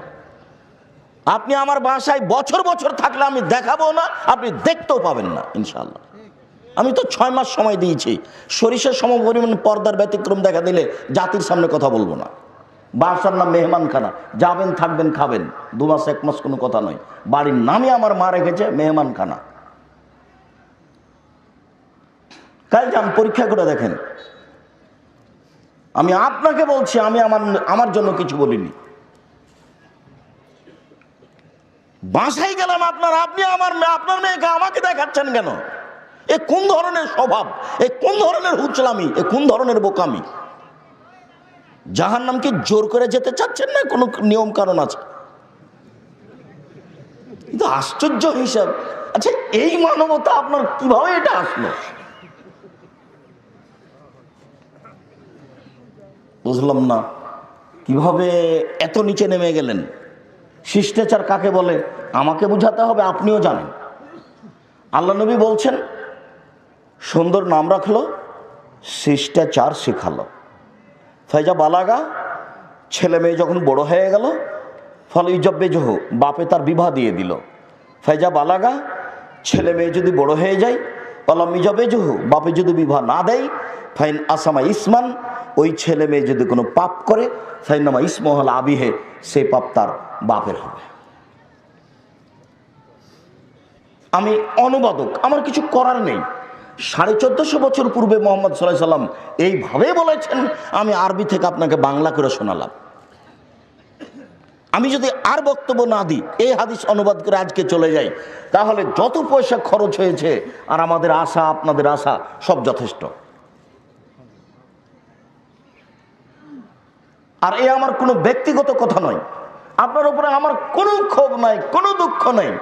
আপনি আমার বাসায় বছর বছর থাকলে আমি দেখাবো না, আপনি দেখতেও পাবেন না ইনশাআল্লাহ। আমি তো 6 মাস সময় দিয়েছি। সরিষার সম পরিমাণ পর্দার ব্যতিক্রম দেখা দিলে জাতির সামনে কথা বলবো না। বাসার নাম মেহমানখানা, যাবেন থাকবেন খাবেন, 2 মাস 1 মাস কোনো কথা নয়। বাড়ির নামই আমার মা রেখেছে মেহমানখানা। কাল যান পরীক্ষা করে দেখেন। আমি আপনাকে বলছি, আমি আমার জন্য কিছু বলিনি। বাসায় গেলাম আপনি আপনার মেয়েকে আমাকে দেখাচ্ছেন কেন? এ কোন ধরনের স্বভাব, এ কোন ধরনের হুচলামি, এ কোন ধরনের বোকামি? জাহান্নামকে জোর করে যেতে চাচ্ছেন না কোনো নিয়ম কারণ আছে? কিন্তু আশ্চর্য হিসাব। আচ্ছা, এই মানবতা আপনার কিভাবে এটা আসলো? বুঝলাম না কিভাবে এত নিচে নেমে গেলেন। শিষ্টাচার কাকে বলে আমাকে বুঝাতে হবে, আপনিও জানেন। আল্লাহ নবী বলছেন, সুন্দর নাম রাখলো, শিষ্টাচার শেখালো। ফাইজা বালাগা, ছেলে মেয়ে যখন বড় হয়ে গেল, ফলে ইজব্বেজহ, বাপে তার বিবাহ দিয়ে দিল। ফাইজা বালাগা, ছেলে মেয়ে যদি বড় হয়ে যায়, পালাম ইজব্বেজহ, বাপে যদি বিবাহ না দেয়, ফাইন আসামা ইসমান, ওই ছেলে মেয়ে যদি কোনো পাপ করে, ফাইনামা ইসমহল আবিহে, সেই পাপ তার বাপের হবে। আমি অনুবাদক, আমার কিছু করার নেই। 1450 বছর পূর্বে মুহাম্মদ সাল্লাল্লাহু আলাইহি সাল্লাম এইভাবে বলেছেন, আমি আরবি থেকে আপনাকে বাংলা করে শোনালাম। আমি যদি আর বক্তব্য না দিই, এই হাদিস অনুবাদ করে আজকে চলে যাই, তাহলে যত পয়সা খরচ হয়েছে আর আমাদের আশা, আপনাদের আশা সব যথেষ্ট। আর এ আমার কোনো ব্যক্তিগত কথা নয়, আপনার উপরে আমার কোনো ক্ষোভ নাই, কোনো দুঃখ নেই।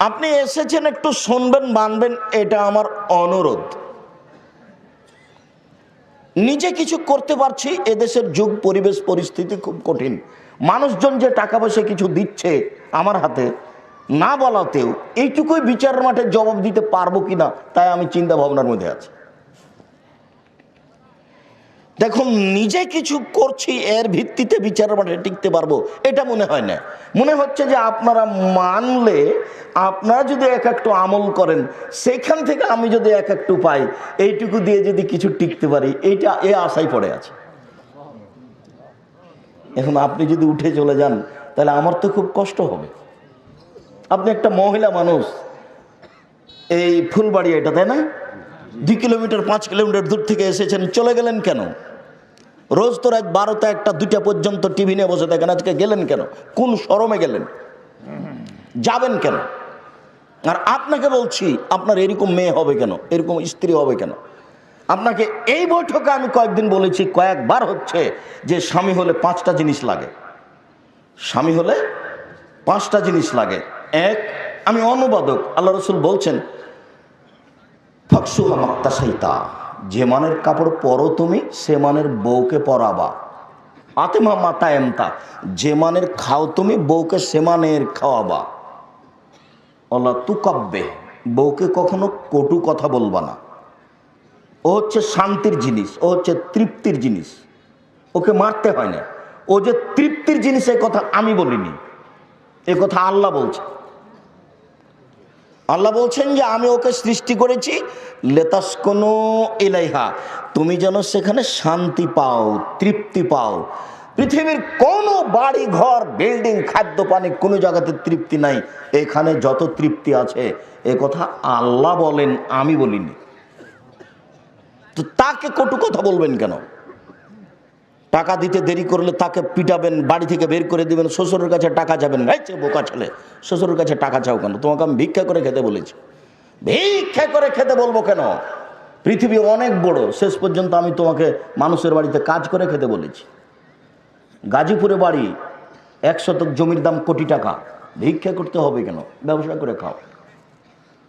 আপনি এসেছেন, একটু শুনবেন, মানবেন, এটা আমার অনুরোধ। নিজে কিছু করতে পারছি, এদেশের যুগ পরিবেশ পরিস্থিতি খুব কঠিন। মানুষজন যে টাকা পয়সা কিছু দিচ্ছে আমার হাতে, না বলাতেও এইটুকুই বিচারের মাঠে জবাব দিতে পারবো কিনা, তাই আমি চিন্তা ভাবনার মধ্যে আছি। দেখুন, নিজে কিছু করছি, এর ভিত্তিতে বিচারের মাঠে টিকতে পারবো এটা মনে হয় না। মনে হচ্ছে যে আপনারা মানলে, আপনারা যদি এক একটু আমল করেন, সেখান থেকে আমি যদি এক একটু পাই, এইটুকু দিয়ে যদি কিছু টিকতে পারি, এইটা এ আশাই পড়ে আছে। এখন আপনি যদি উঠে চলে যান, তাহলে আমার তো খুব কষ্ট হবে। আপনি একটা মহিলা মানুষ, এই ফুলবাড়ি এটা, তাই না? 2 কিলোমিটার 5 কিলোমিটার দূর থেকে এসেছেন, চলে গেলেন কেন? রোজ তো রাত 12টা 1টা 2টা পর্যন্ত টিভি নিয়ে বসে থাকেন, আজকে গেলেন কেন? কোন শরমে গেলেন? যাবেন কেন? আর আপনাকে বলছি, আপনার এরকম মেয়ে হবে কেন, এরকম স্ত্রী হবে কেন? আপনাকে এই বৈঠকে আমি কয়েকদিন বলেছি, কয়েকবার হচ্ছে, যে স্বামী হলে 5টা জিনিস লাগে। স্বামী হলে 5টা জিনিস লাগে। এক, আমি অনুবাদক, আল্লাহ রসুল বলছেন, ফাকসুহা মাক্তাসাইতা, যে মানের কাপড় পরো তুমি, সে মানের বউকে পরাবা। আতেমা মাতা এমতা, যে মানের খাও তুমি, বউকে সে মানের খাওয়াবা। অলা তুকাব্বে, বউকে কখনো কটু কথা বলবা না। ও হচ্ছে শান্তির জিনিস, ও হচ্ছে তৃপ্তির জিনিস, ওকে মারতে হয় না। ও যে তৃপ্তির জিনিস, এ কথা আমি বলিনি, এ কথা আল্লাহ বলছে। আল্লাহ বলছেন যে আমি ওকে সৃষ্টি করেছি লেতাসকোনো ইলাইহা, তুমি যেন সেখানে শান্তি পাও, তৃপ্তি পাও। পৃথিবীর কোনো বাড়ি ঘর বিল্ডিং খাদ্য পানি কোনো জায়গাতে তৃপ্তি নাই, এখানে যত তৃপ্তি আছে, এ কথা আল্লাহ বলেন, আমি বলিনি। তো তাকে কটু কথা বলবেন কেন? টাকা দিতে দেরি করলে তাকে পিটাবেন, বাড়ি থেকে বের করে দিবেন, শ্বশুরের কাছে টাকা যাবেন, বোকা ছেলে, শ্বশুরের কাছে টাকা চাও কেন? তোমাকে আমি ভিক্ষা করে খেতে বলেছি। ভিক্ষা করে খেতে বলবো কেন? পৃথিবী অনেক বড়, শেষ পর্যন্ত আমি তোমাকে মানুষের বাড়িতে কাজ করে খেতে বলেছি। গাজীপুরে বাড়ি, 1 শতক জমির দাম কোটি টাকা, ভিক্ষা করতে হবে কেন? ব্যবসা করে খাও।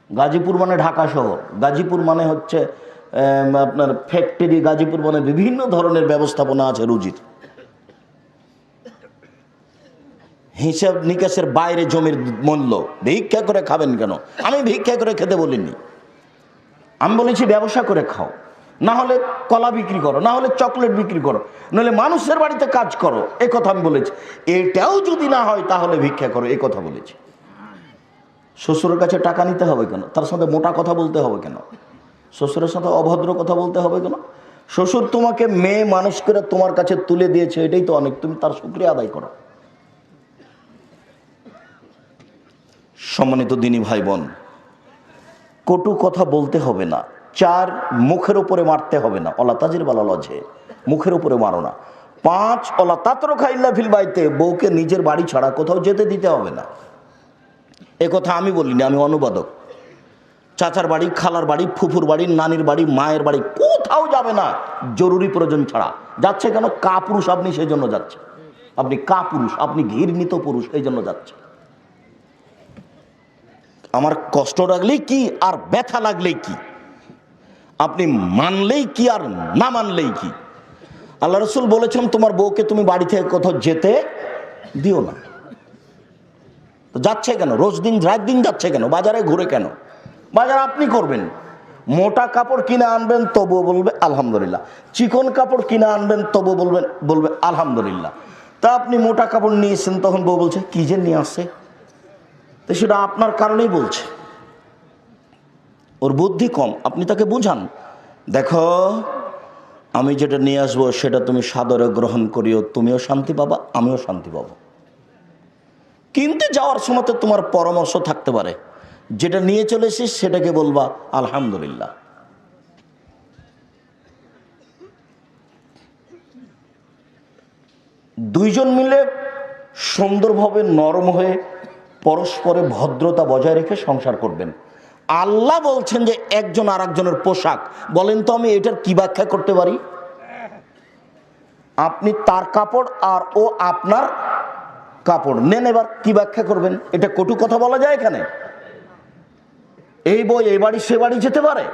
গাজীপুর মানে ঢাকা শহর, গাজীপুর মানে হচ্ছে আপনার ফ্যাক্টরি, গাজীপুর মানে বিভিন্ন ধরনের ব্যবস্থাপনা আছে রুজির। হিসাব নিকাশের বাইরে জমির মূল্য। ভিক্ষা করে খাবেন কেন? আমি ভিক্ষা করে খেতে বলিনি, আমি বলেছি ব্যবসা করে খাও, না হলে কলা বিক্রি করো, না হলে চকলেট বিক্রি করো, নাহলে মানুষের বাড়িতে কাজ করো, এ কথা আমি বলেছি। এটাও যদি না হয় তাহলে ভিক্ষা করো, এ কথা বলেছি। শ্বশুরের কাছে টাকা নিতে হবে কেন? তার সাথে মোটা কথা বলতে হবে কেন? শ্বশুরের সাথে অভদ্র কথা বলতে হবে কেন? শ্বশুর তোমাকে মেয়ে মানুষ করে তোমার কাছে তুলে দিয়েছে, এটাই তো অনেক, তুমি তার শুকরিয়া আদায় করো। সম্মানিত দিনী ভাই বোন, কটু কথা বলতে হবে না। 4, মুখের উপরে মারতে হবে না, অলা তাজির বালা লজে, মুখের উপরে মারো না। 5, অলা তাতরকা ইল্লা ফিল বাইতে, বউকে নিজের বাড়ি ছাড়া কোথাও যেতে দিতে হবে না। এ কথা আমি বলিনি, আমি অনুবাদক। চাচার বাড়ি, খালার বাড়ি, ফুফুর বাড়ি, নানির বাড়ি, মায়ের বাড়ি, কোথাও যাবে না জরুরি প্রয়োজন ছাড়া। যাচ্ছে কেন? কাপুরুষ আপনি, সেই জন্য যাচ্ছে। আপনি কাপুরুষ, আপনি ঘৃণিত পুরুষ, এই জন্য যাচ্ছে। আমার কষ্ট লাগলেই কি আর ব্যথা লাগলেই কি, আপনি মানলেই কি আর না মানলেই কি। আল্লাহ রসুল বলেছেন, তোমার বউকে তুমি বাড়ি থেকে কোথাও যেতে দিও না। যাচ্ছে কেন? রোজ দিন রাত দিন যাচ্ছে কেন? বাজারে ঘুরে কেন? বাজার আপনি করবেন। মোটা কাপড় কিনে আনবেন, তবুও বলবে আলহামদুলিল্লাহ। চিকন কাপড় কিনে আনবেন, তবুও বলবে আলহামদুলিল্লাহ। তা আপনি মোটা কাপড় নিয়েছেন, তখন বউ বলছে কি যে নিয়ে আসে, তো সেটা আপনার কারণেই বলছে। ওর বুদ্ধি কম, আপনি তাকে বুঝান, দেখো আমি যেটা নিয়ে আসবো সেটা তুমি সাদরে গ্রহণ করিও, তুমিও শান্তি পাবা, আমিও শান্তি পাবো। কিনতে যাওয়ার সময় তোমার পরামর্শ থাকতে পারে, যেটা নিয়ে চলে এসেছিস সেটাকে বলবা আলহামদুলিল্লাহ। দুইজন মিলে সুন্দরভাবে নরম হয়ে পরস্পরে ভদ্রতা বজায় রেখে সংসার করবেন। আল্লাহ বলছেন যে একজন আর একজনের পোশাক, বলেন তো আমি এটার কি ব্যাখ্যা করতে পারি? আপনি তার কাপড় আর ও আপনার কাপড় নেন, এবার কি ব্যাখ্যা করবেন? এটা কটু কথা বলা যায় এখানে? এই বউ এই বাড়ি সে বাড়ি যেতে পারে,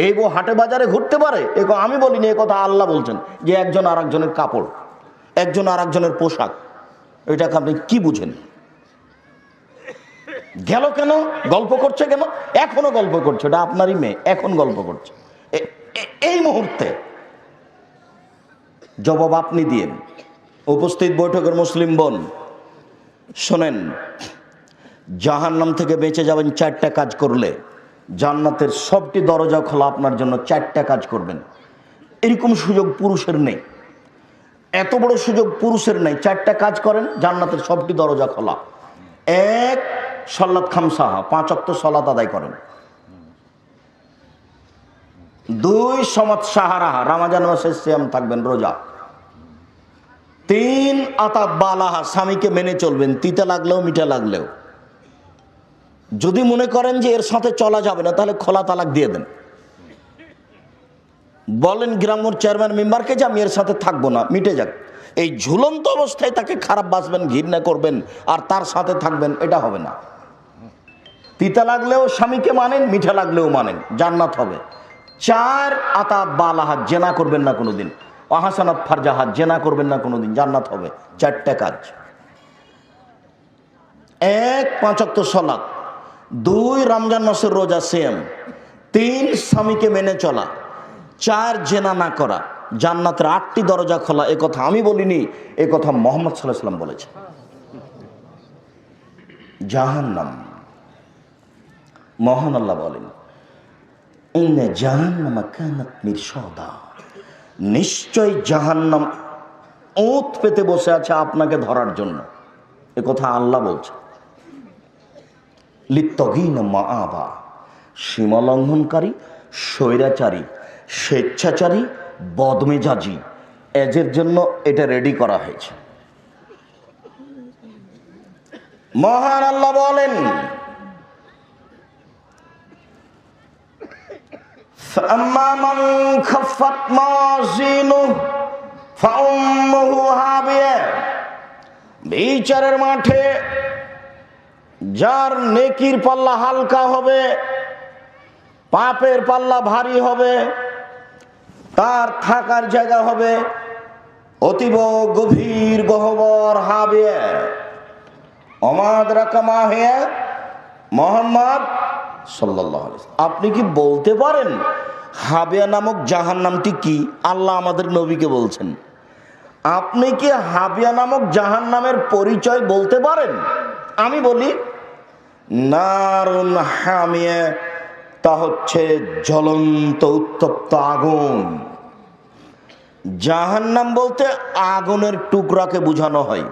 এই বউ হাটে বাজারে ঘুরতে পারে। আমি বলিনি, এ কথা আল্লাহ বলছেন যে একজন আর একজনের কাপড়, একজন আর একজনের পোশাক। এটাকে আপনি কি বুঝেন? গেল কেন? গল্প করছে কেন? এখনো গল্প করছে, এটা আপনারই মেয়ে, এখন গল্প করছে। এই মুহূর্তে জবাব আপনি দিয়েন। উপস্থিত বৈঠকের মুসলিম বোন শোনেন, জাহান্নাম থেকে বেঁচে যাবেন 4টা কাজ করলে। জান্নাতের সবটি দরজা খোলা আপনার জন্য, 4টা কাজ করবেন। এরকম সুযোগ পুরুষের নেই, এত বড় সুযোগ পুরুষের নেই। 4টা কাজ করেন, জান্নাতের সবটি দরজা খোলা। 1, সালাত খামসাহা, 5 ওয়াক্ত সালাত আদায় করেন। 2, সমাত সাহারাহা, রমজান মাসে সিয়াম থাকবেন, রোজা। 3, আতাত বালাহা, স্বামীকে মেনে চলবেন, তিতা লাগলেও মিঠা লাগলেও। যদি মনে করেন যে এর সাথে চলা যাবে না, তাহলে খোলা তালাক দিয়ে দেন। বলেন গ্রামের চেয়ারম্যান মেম্বারকে যে আমি এর সাথে থাকবো না, মিটে যাক। এই ঝুলন্ত অবস্থায় তাকে খারাপ বাসবেন, ঘৃণা করবেন আর তার সাথে থাকবেন, এটা হবে না। তিতা লাগলেও স্বামীকে মানেন, মিঠা লাগলেও মানেন, জান্নাত হবে। 4, আতাত বালাহাত, জেনা করবেন না কোনোদিন। আহসানাত ফারজাহাত, জেনা করবেন না কোনোদিন, জান্নাত হবে। 4টা কাজ। 1, 5 ওয়াক্ত সালাত। 2, রমজান মাসের রোজা সিয়াম। 3, স্বামীকে মেনে চলা। 4, জেনা না করা। জান্নাতের 8টি দরজা খোলা। এ কথা আমি বলিনি, এ কথা মুহাম্মদ সাল্লাল্লাহু আলাইহি ওয়াসাল্লাম বলেছেন। জাহান্নাম, মহান আল্লাহ বলেন, ইন্না জাহান্নামা কানাত মিরসাদা, নিশ্চয় জাহান্নাম ওঁত পেতে বসে আছে আপনাকে ধরার জন্য। এ কথা আল্লাহ বলছে। লিত্তাগিনা মাআবা, সীমা লঙ্ঘনকারী, স্বৈরাচারী, স্বেচ্ছাচারী, বদমেজাজি, এজের জন্য এটা রেডি করা হয়েছে। মহান আল্লাহ বলেন, فأما من خفت موازينه فأمه هاوية, বিচারের মাঠে যার নেকির পাল্লা হালকা হবে, পাপের পাল্লা ভারী হবে, তার থাকার জায়গা হবে অতীব গভীর গহ্বর। হাবিয়া ওমাদ রাকামা হে মুহাম্মদ সাল্লাল্লাহু আলাইহি ওয়াসাল্লাম, আপনি কি বলতে পারেন হাবিয়া নামক জাহান্নামটি কি? আল্লাহ আমাদের নবীকে বলছেন। আপনি কি হাবিয়া নামক জাহান্নামের পরিচয় বলতে পারেন? আমি বলি, নারুন হামিয়া, তা হচ্ছে জ্বলন্ত উত্তপ্ত আগুন। জাহান্নাম বলতে আগুনের টুকরাকে বোঝানো হয়।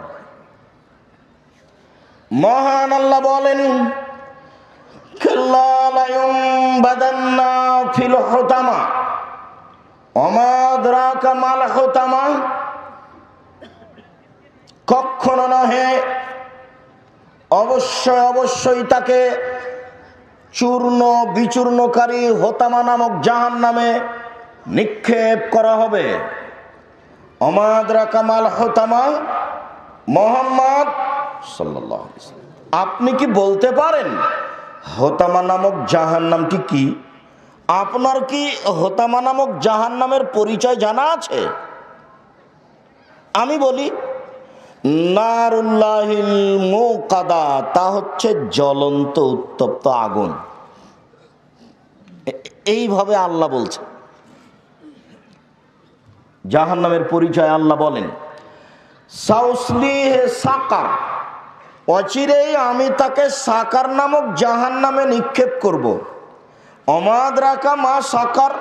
মহান আল্লাহ বলেন, কাল্লা লা ইউনবাদান্না ফিল হুতামা ওমা আদরাকা মাল হুতামা, কখনো নহে, অবশ্যই অবশ্যই তাকে চূর্ণ বিচূর্ণকারী হোতামা নামক জাহান্নামে নিক্ষেপ করা হবে। ওমা আদরাকা মাল হুতামা, মুহাম্মদ সাল্লাল্লাহু আলাইহি ওয়াসাল্লাম, আপনি কি বলতে পারেন হোতামা নামক জাহান্নামটি কি? আপনার কি হোতামা নামক জাহান্নামের পরিচয় জানা আছে? আমি বলি, নারুল্লাহিল মুকাদা, তা হচ্ছে জ্বলন্ত উত্তপ্ত আগুন। এইভাবে আল্লাহ বলছে। জাহান্নামের পরিচয় আল্লাহ বলেন, সাউসলিহে সাকার, অচিরেই আমি তাকে সাকার নামক জাহান্নামে নিক্ষেপ করব। ওমাদ রাকা মা সাকার,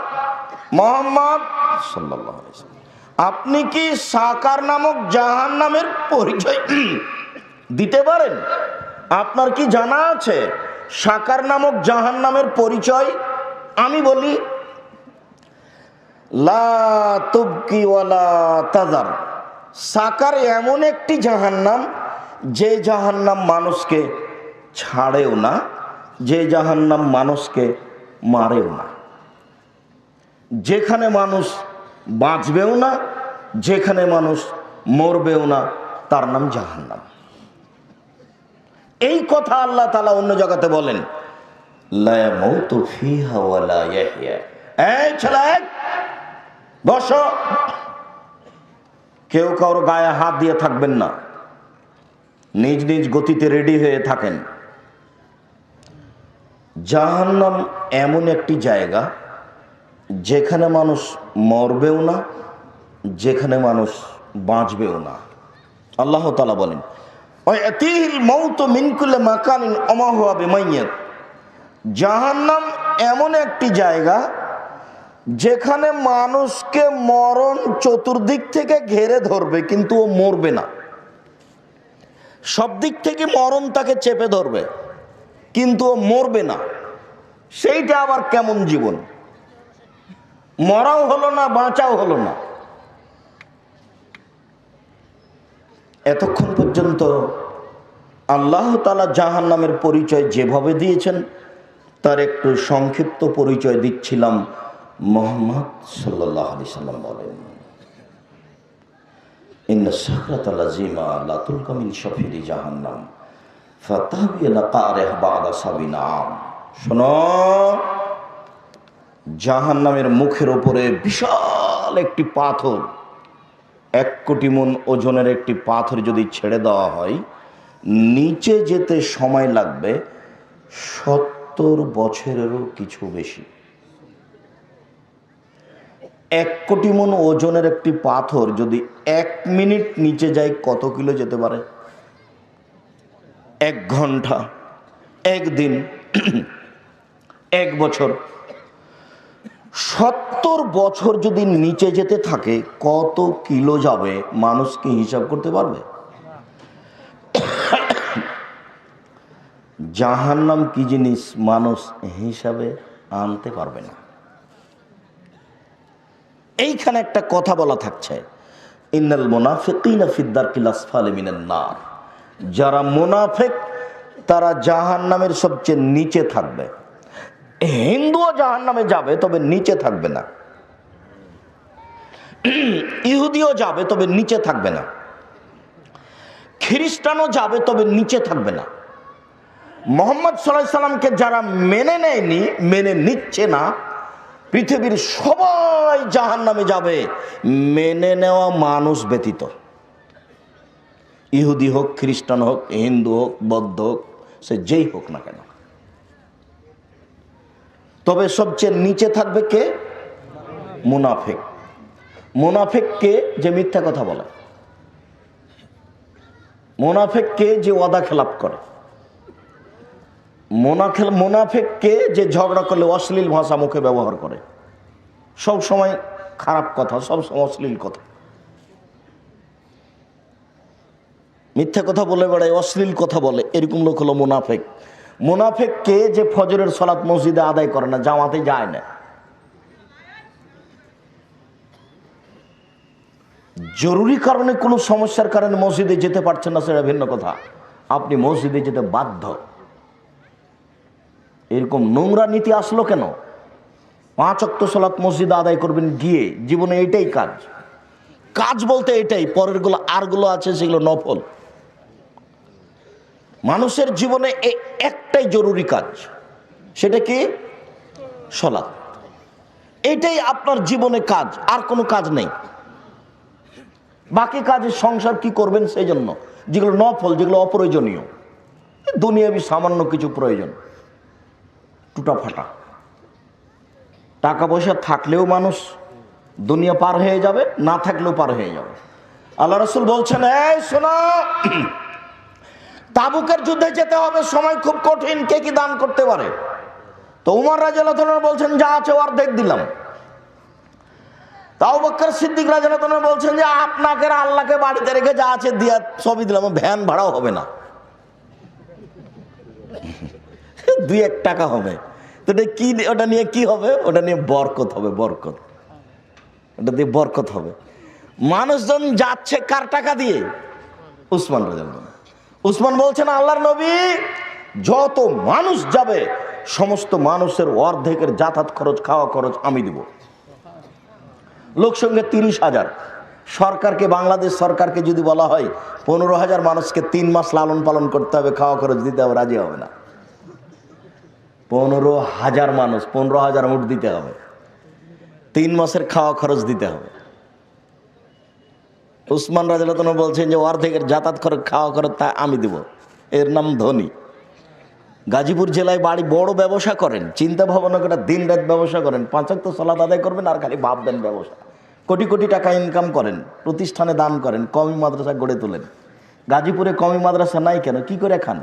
মুহাম্মদ সাল্লাল্লাহু আলাইহি ওয়াসাল্লাম, আপনি কি সাকার নামক জাহান্নামের পরিচয় দিতে পারেন? আপনার কি জানা আছে সাকার নামক জাহান্নামের পরিচয়? আমি বলি, লা তুবকি ওয়ালা তাজার, সাকার এমন একটি জাহান্নাম যে জাহান্নাম মানুষকে ছাড়েও না, যে জাহান্নাম মানুষকে মারেও না, যেখানে মানুষ বাঁচবেও না, যেখানে মানুষ মরবেও না, তার নাম জাহান্নাম। এই কথা আল্লাহ তাআলা অন্য জায়গাতে বলেন, লা ইয়ামুতু ফিহা ওয়া লা ইয়াহইয়া। এই ছেলে বসো, কেউ কারো গায়ে হাত দিয়ে থাকবেন না, নিজ নিজ গতিতে রেডি হয়ে থাকেন। জাহান্নাম এমন একটি জায়গা যেখানে মানুষ মরবেও না, যেখানে মানুষ বাঁচবেও না। আল্লাহ তাআলা বলেন, ওয়াতিহিল মাউতু মিন কুল্লি মাকানিন ওয়া মা হুয়া বিমাইয়্যিত। জাহান্নাম এমন একটি জায়গা যেখানে মানুষকে মরণ চতুর্দিক থেকে ঘেরে ধরবে, কিন্তু ও মরবে না। সব দিক থেকে মরণ তাকে চেপে ধরবে, কিন্তু ও মরবে না। সেইটা আবার কেমন জীবন? মরাও হলো না, বাঁচাও হলো না। এতক্ষণ পর্যন্ত আল্লাহ তাআলা জাহান্নামের পরিচয় যেভাবে দিয়েছেন তার একটু সংক্ষিপ্ত পরিচয় দিচ্ছিলাম। মুহাম্মদ সাল্লাল্লাহু আলাইহি সাল্লাম বলেন, ইন্না সাকরাতাল আযীমা লা তুলকা মিন শাফিরি জাহান্নাম ফাতাহবি লাকারিহা বা'দা সাবিনা আম। শোনো, জাহান্নামের মুখের উপরে বিশাল একটি পাথর, 1 কোটি মণ ওজনের একটি পাথর যদি ছেড়ে দেওয়া হয়, নিচে যেতে সময় লাগবে 70 বছরেরও কিছু বেশি। 1 কোটি মণ ওজনের একটি পাথর যদি 1 মিনিট নিচে যায়, কত কিলো যেতে পারে? 1 ঘন্টা, 1 দিন, 1 বছর। 70 বছর যদি নিচে যেতে থাকে, কত কিলো যাবে মানুষ কি হিসাব করতে পারবে? জাহান্নাম কি জিনিস মানুষ হিসাবে আনতে পারবে না। এইখানে একটা কথা বলা থাকছে, ইন্নাল মুনাফিকিনা ফিদ দারকিল আসফালি মিনান নার। যারা মুনাফিক তারা জাহান্নামের সবচেয়ে নিচে থাকবে। হিন্দুও জাহান্নামে যাবে, তবে নিচে থাকবে না। ইহুদিও যাবে, তবে নিচে থাকবে না। খ্রিস্টানও যাবে, তবে নিচে থাকবে না। মুহাম্মদ সাল্লাল্লাহু আলাইহি সাল্লামকে যারা মেনে নেয়নি, মেনে নিচ্ছে না, পৃথিবীর সবাই জাহান্নামে যাবে, মেনে নেওয়া মানুষ ব্যতীত। ইহুদি হোক, খ্রিস্টান হোক, হিন্দু হোক, বৌদ্ধ হোক, সে যেই হোক না কেন। তবে সবচেয়ে নিচে থাকবে কে? মুনাফিক। মুনাফিক কে? যে মিথ্যা কথা বলে। মুনাফিক কে? যে ওয়াদা খেলাপ করে। মুনাফিক কে? যে ঝগড়া করলে অশ্লীল ভাষা মুখে ব্যবহার করে, সব সময় খারাপ কথা, সব সময় অশ্লীল কথা, মিথ্যা কথা বলে বেড়ায়, অশ্লীল কথা বলে, এরকম লোক হলো মুনাফিক। মুনাফিক কে? যে ফজরের সালাত মসজিদে আদায় করে না, জামাতে যায় না। জরুরি কারণে, কোনো সমস্যার কারণে মসজিদে যেতে পারছেন না, সেটা ভিন্ন কথা। আপনি মসজিদে যেতে বাধ্য। এরকম নোংরা নীতি আসলো কেন? 5 ওয়াক্ত সালাত মসজিদে আদায় করবেন গিয়ে, জীবনে এইটাই কাজ। কাজ বলতে এটাই, পরের গুলো আরগুলো আছে সেগুলো নফল। মানুষের জীবনে একটাই জরুরি কাজ, সেটা কি? সালাত। এটাই আপনার জীবনে কাজ, আর কোনো কাজ নেই। বাকি কাজের সংসার কি করবেন সেই জন্য, যেগুলো নফল, যেগুলো অপ্রয়োজনীয়, দুনিয়াবি সামান্য কিছু প্রয়োজন, টুটা ফাটা। টাকা পয়সা থাকলেও মানুষ দুনিয়া পার হয়ে যাবে, না থাকলেও পার হয়ে যাবে। আল্লাহ রাসূল বলছেন, এই শোনো, তাবুকের যুদ্ধে যেতে হবে, সময় খুব কঠিন, কে কি দান করতে পারে? তো উমর রাদিয়াল্লাহু তাআলা বলছেন, যা আছে অর্ধেক দিলাম। আবু বকর সিদ্দিক রাদিয়াল্লাহু তাআলা বলছেন যে আপনাকে আল্লাহকে বাড়িতে রেখে যা আছে দিয়া সবই দিলাম, ভ্যান ভাড়াও হবে না, 2-1 টাকা হবে। তো কি, ওটা নিয়ে কি হবে? ওটা নিয়ে বরকত হবে, বরকত। ওটা দিয়ে বরকত হবে। মানুষজন যাচ্ছে কার টাকা দিয়ে? উসমান রাদিয়াল্লাহু তাআলা। উসমান বলছেন, আল্লাহর নবী, যত মানুষ যাবে সমস্ত মানুষের অর্ধেকের যাতায়াত খরচ, খাওয়া খরচ আমি দিব। লোক সঙ্গে 30,000। সরকারকে, বাংলাদেশ সরকারকে যদি বলা হয় 15,000 মানুষকে 3 মাস লালন পালন করতে হবে, খাওয়া খরচ দিতে হবে, রাজি হবে না। 15,000 মানুষ, 15,000 উট দিতে হবে, 3 মাসের খাওয়া খরচ দিতে হবে। উসমান রাদিয়াল্লাহু আনহু বলছেন যে অর্ধেকের যাতায়াত খরচ, খাওয়া খরচ তা আমি দিব। এর নাম ধনী। গাজীপুর জেলায় বাড়ি, বড় ব্যবসা করেন, চিন্তা ভাবনা করে দিন রাত ব্যবসা করেন, 5 ওয়াক্ত সালাত আদায় করবেন আর খালি ভাববেন ব্যবসা। কোটি কোটি টাকা ইনকাম করেন, প্রতিষ্ঠানে দান করেন, কওমি মাদ্রাসা গড়ে তোলেন। গাজীপুরে কওমি মাদ্রাসা নাই কেন? কি করে খান?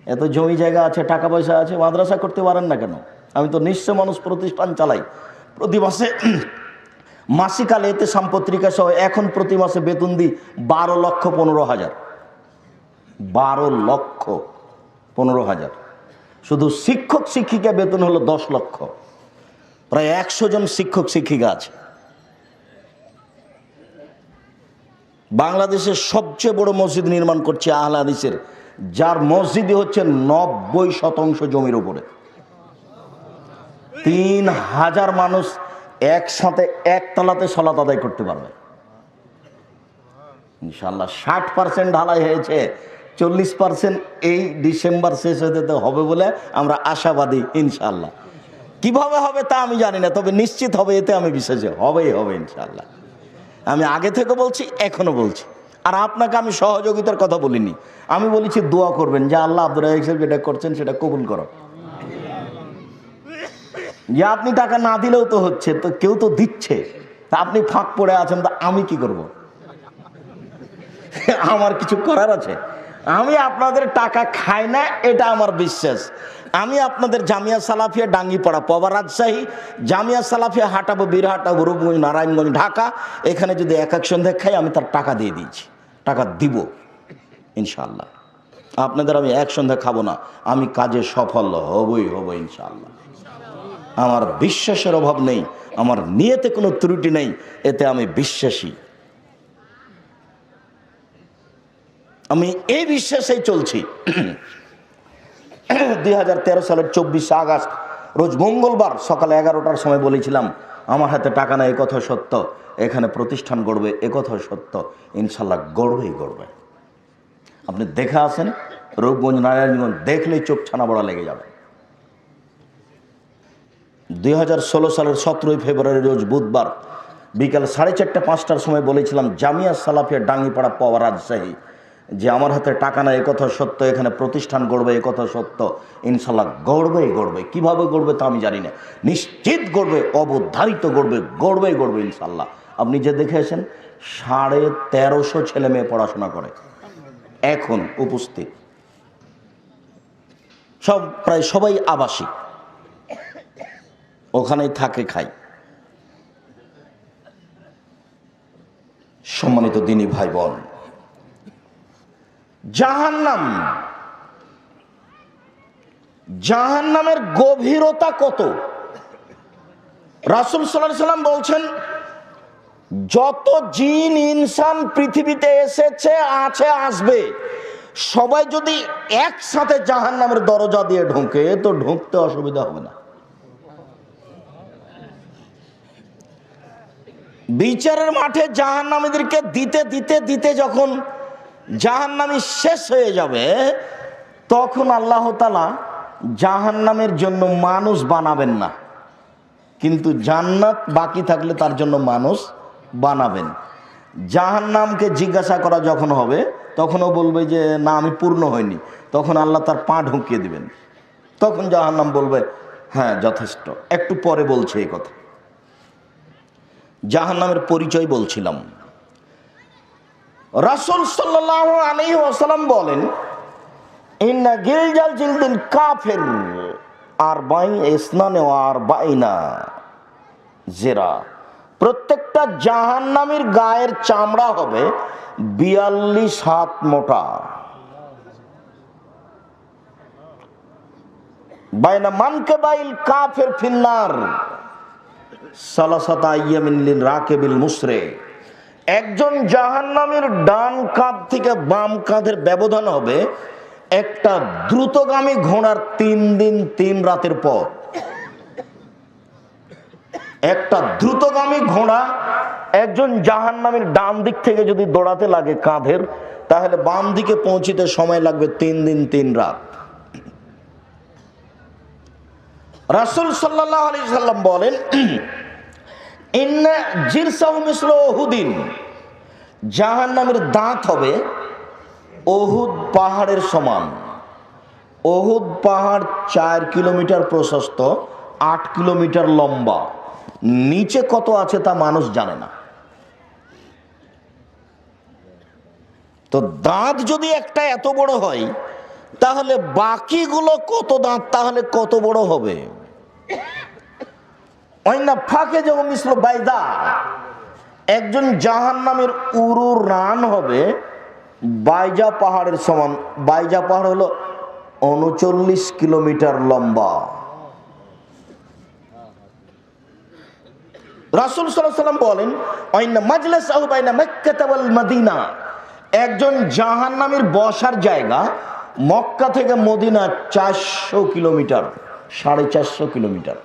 এত জমি জায়গা আছে, টাকা পয়সা আছে, মাদ্রাসা করতে পারেন না কেন? আমি তো নিঃস্ব মানুষ, প্রতিষ্ঠান চালাই। প্রতি মাসে মাসিকাল এতে পত্রিকা সহ এখন প্রতি মাসে বেতন দিই 12,15,000। 12,15,000। শুধু শিক্ষক শিক্ষিকা বেতন হলো 10 লক্ষ। প্রায় 100 জন শিক্ষক শিক্ষিকা আছে। বাংলাদেশের সবচেয়ে বড় মসজিদ নির্মাণ করছে আহলে হাদিসের, যার মসজিদই হচ্ছে 90% জমির উপরে। 3,000 মানুষ একসাথে একতলাতে সালাত আদায় করতে পারবে ইনশাআল্লাহ। 60% ঢালাই হয়েছে, 40% এই ডিসেম্বর শেষ হতে হবে বলে আমরা আশাবাদী ইনশাআল্লাহ। কিভাবে হবে তা আমি জানি না, তবে নিশ্চিত হবে, এতে আমি বিশ্বাসী। হবেই হবে ইনশাআল্লাহ। আমি আগে থেকে বলছি, এখনো বলছি। আর আপনাকে আমি সহযোগিতার কথা বলিনি, আমি বলেছি দোয়া করবেন যে আল্লাহ আব্দুর রাজ্জাক সাহেব যেটা করছেন সেটা কবুল করো। যে আপনি টাকা না দিলেও তো হচ্ছে, তো কেউ তো দিচ্ছে, তা আপনি ফাঁক পড়ে আছেন, তা আমি কি করব? আমার কিছু করার আছে? আমি আপনাদের টাকা খাই না, এটা আমার বিশ্বাস। আমি আপনাদের জামিয়া সালাফিয়া ডাঙ্গিপাড়া, পবা, রাজশাহী, জামিয়া সালাফিয়া হাটাবো, বীরহাটা, রূপগঞ্জ, নারায়ণগঞ্জ, ঢাকা, এখানে যদি এক সন্ধ্যায় খাই, আমি তার টাকা দিয়ে দিয়েছি, টাকা দিব ইনশাআল্লাহ। আপনাদের আমি এক সন্ধ্যা খাবো না, আমি কাজে সফল হবই হব ইনশাআল্লাহ। আমার বিশ্বাসের অভাব নেই, আমার নিয়তে কোনো ত্রুটি নেই, এতে আমি বিশ্বাসী। আমি এই বিশ্বাসেই চলছি। 2013 সালের 24 আগস্ট রোজ মঙ্গলবার সকালে 11টার সময় বলেছিলাম, আমার হাতে টাকা নাই, একথা সত্য, এখানে প্রতিষ্ঠান গড়বে, একথা সত্য, ইনশাল্লাহ গড়বেই গড়বে। আপনি দেখে আসেন, রূপগঞ্জ, নারায়ণগঞ্জ, দেখলেই চোখ ছানা বড়া লেগে যাবে। 2016 সালের 17 ফেব্রুয়ারি রোজ বুধবার বিকাল 4:30-5টার সময় বলেছিলাম, জামিয়া সালাফিয়া ডাঙ্গিপাড়া, পবা, রাজশাহী, যে আমার হাতে টাকা নাই, একথা সত্য, এখানে প্রতিষ্ঠান গড়বে, একথা সত্য, ইনশাল্লাহ গড়বেই গড়বে। কিভাবে গড়বে তা আমি জানি না, নিশ্চিত গড়বে, অবধারিত গড়বে, গড়বেই গড়বে ইনশাল্লাহ। আপনি যে দেখে আসেন, 1350 ছেলে মেয়ে পড়াশোনা করে এখন উপস্থিত, সব প্রায় সবাই আবাসিক, ওখানেই থাকে, খাই। সম্মানিত দিনী ভাই বোন, জাহান্নামের গভীরতা কত? রাসূল সাল্লাল্লাহু আলাইহি ওয়াসাল্লাম বলছেন, যত জিন ইনসান পৃথিবীতে এসেছে, আছে, আসবে, সবাই যদি একসাথে জাহান্নামের দরজা দিয়ে ঢোকে তো ঢুকতে অসুবিধা হবে না। বিচারের মাঠে জাহান্নামীদেরকে দিতে দিতে দিতে যখন জাহান্নামী শেষ হয়ে যাবে, তখন আল্লাহ তাআলা জাহান্নামের জন্য মানুষ বানাবেন না, কিন্তু জান্নাত বাকি থাকলে তার জন্য মানুষ বানাবেন। জাহান্নামকে জিজ্ঞাসা করা যখন হবে, তখনও বলবে যে না, আমি পূর্ণ হইনি। তখন আল্লাহ তার পা ঢুকিয়ে দিবেন, তখন জাহান্নাম বলবে হ্যাঁ যথেষ্ট। একটু পরে বলছে এই কথা। জাহান্নামের পরিচয় বলছিলাম। রাসূল সাল্লাল্লাহু আলাইহি ওয়াসাল্লাম বলেন, ইন্না গিলজাল জিলদিল কাফির আরবাঈন ইসনান ওয়া আরবাঈনা জিরা, প্রত্যেকটা জাহান্নামীর গায়ের চামড়া হবে 42 হাত মোটা। বাইনা মানকাবাইল কাফির ফিন্নার সালাসাতা আইয়ামিন লিল রাকিবিল মুসরে, একজন জাহান্নামীর ডান কাঁধ থেকে বাম কাঁধের ব্যবধান হবে একটা দ্রুতগামী ঘোড়ার 3 দিন 3 রাতের পথ। একটা দ্রুতগামী ঘোড়া একজন জাহান্নামীর ডান দিক থেকে যদি দৌড়াতে লাগে কাঁধের, তাহলে বাম দিকে পৌঁছিতে সময় লাগবে 3 দিন 3 রাত। রাসূল সাল্লাল্লাহু আলাইহি সাল্লাম বলেন, ইন্না জিরসাহু মিসলু উহুদিন, জাহান্নামের দাঁত হবে উহুদ পাহাড়ের সমান। উহুদ পাহাড় 4 কিলোমিটার প্রশস্ত, 8 কিলোমিটার লম্বা। নিচে কত আছে তা মানুষ জানে না। তো দাঁত যদি একটা এত বড় হয়, তাহলে বাকিগুলো কত দাঁত, তাহলে কত বড় হবে? ফাঁকে যেমন মিসল বাইদা, একজন জাহান্নামের উরু রান হবে বাইজা পাহাড়ের সমান। বাইজা পাহাড় হলো 39 কিলোমিটার লম্বা। রাসূল সাল্লাল্লাহু আলাইহি ওয়াসাল্লাম বলেন, আইনা মাজলিসাহু বাইনা মক্কা ওয়াল মদিনা, একজন জাহান্নামীর বসার জায়গা মক্কা থেকে মদিনা 400 কিলোমিটার, 450 কিলোমিটার।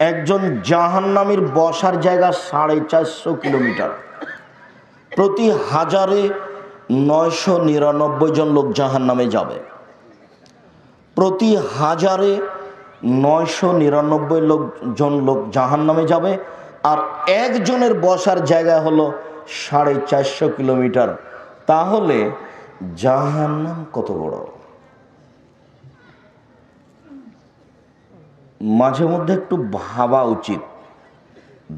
একজন জাহান্নামীর বসার জায়গা 450 কিলোমিটার। প্রতি হাজারে 999 জন লোক জাহান্নামে যাবে। প্রতি হাজারে 999 জন লোক জাহান্নামে যাবে। আর একজনের বসার জায়গা হলো 450 কিলোমিটার। তাহলে জাহান্নাম কত বড়? মাঝে মধ্যে একটু ভাবা উচিত।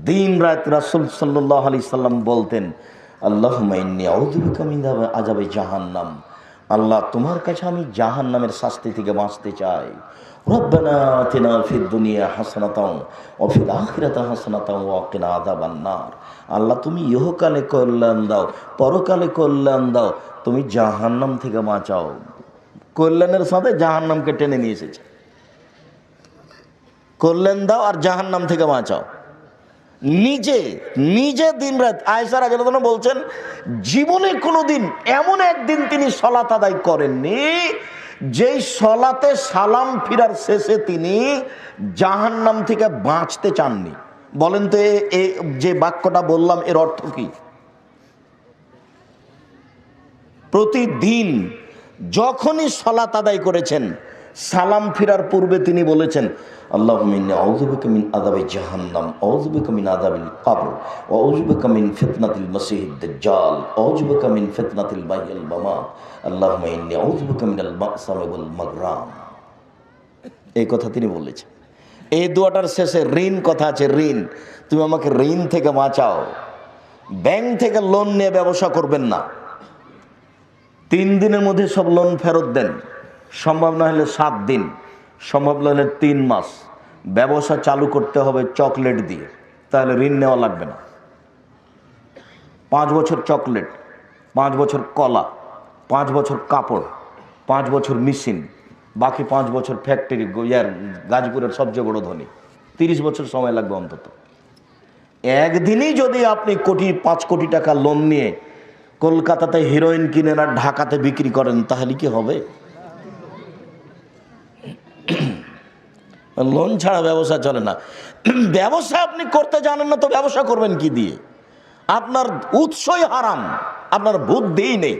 দিন রাত রাসূল সাল্লাল্লাহু আলাইহি সাল্লাম বলতেন, আল্লাহুম্মা ইন্নী আউযু বিকা মিন আযাবি জাহান্নাম, আল্লাহ তোমার কাছে আমি জাহান্নামের শাস্তি থেকে বাঁচতে চাই। রব্বানা আতিনা ফিদ দুনিয়া হাসানাতাও ওয়া ফিল আখিরাতি হাসানাতাও ওয়া কিনা আযাবান নার, আল্লাহ তুমি ইহকালে কল্যাণ দাও, পরকালে কল্যাণ দাও, তুমি জাহান্নাম থেকে বাঁচাও। কল্যাণের সাথে জাহান্নামকে টেনে নিয়ে এসেছে। কল্যাণ দাও আর জাহান্নাম থেকে বাঁচাও। নিজে দিন রাত আয়েশা রাদিয়াল্লাহু আনহা বলছেন, জীবনে কোনোদিন এমন একদিন তিনি সালাত আদায় করেননি যেই সালাতে সালাম ফিরার শেষে তিনি জাহান্নাম থেকে বাঁচতে চাননি। বলেন তো এই যে বাক্যটা বললাম এর অর্থ কি? প্রতিদিন যখনই সালাত আদায় করেছেন, সালাম ফিরার পূর্বে তিনি বলেছেন, আল্লাহুম্মা ইন্নী আউযু বিকা মিন আযাবি জাহান্নাম, আউযু বিকা মিন আযাবিল কবর, ওয়া আউযু বিকা মিন ফিতনাতিল মাসীহিদ দাজ্জাল, আউযু বিকা মিন ফিতনাতিল মাহইয়াল মামাত, আল্লাহুম্মা ইন্নী আউযু বিকা মিনাল মা'সামি ওয়াল মাগরাম। এই কথা তিনি বলেছেন। এই দোয়াটার শেষে ঋণ কথা আছে, ঋণ, তুমি আমাকে ঋণ থেকে বাঁচাও। ব্যাংক থেকে লোন নিয়ে ব্যবসা করবেন না। 3 দিনের মধ্যে সব লোন ফেরত দেন, সম্ভব না হলে 7 দিন, সম্ভব না হলে 3 মাস। ব্যবসা চালু করতে হবে চকলেট দিয়ে, তাহলে ঋণ নেওয়া লাগবে না। 5 বছর চকলেট, 5 বছর কলা, 5 বছর কাপড়, 5 বছর মেশিন, বাকি 5 বছর ফ্যাক্টরি। গাজীপুরের সবচেয়ে বড় ধনী, 30 বছর সময় লাগবে অন্তত। একদিনই যদি আপনি 5 কোটি টাকা লোন নিয়ে কলকাতাতে হিরোইন কিনেন আর ঢাকাতে বিক্রি করেন, তাহলে কি হবে? লোন ছাড়া ব্যবসা চলে না। ব্যবসা আপনি করতে জানেন না তো ব্যবসা করবেন কি দিয়ে? আপনার উৎসই হারাম, আপনার বুদ্ধিই নেই।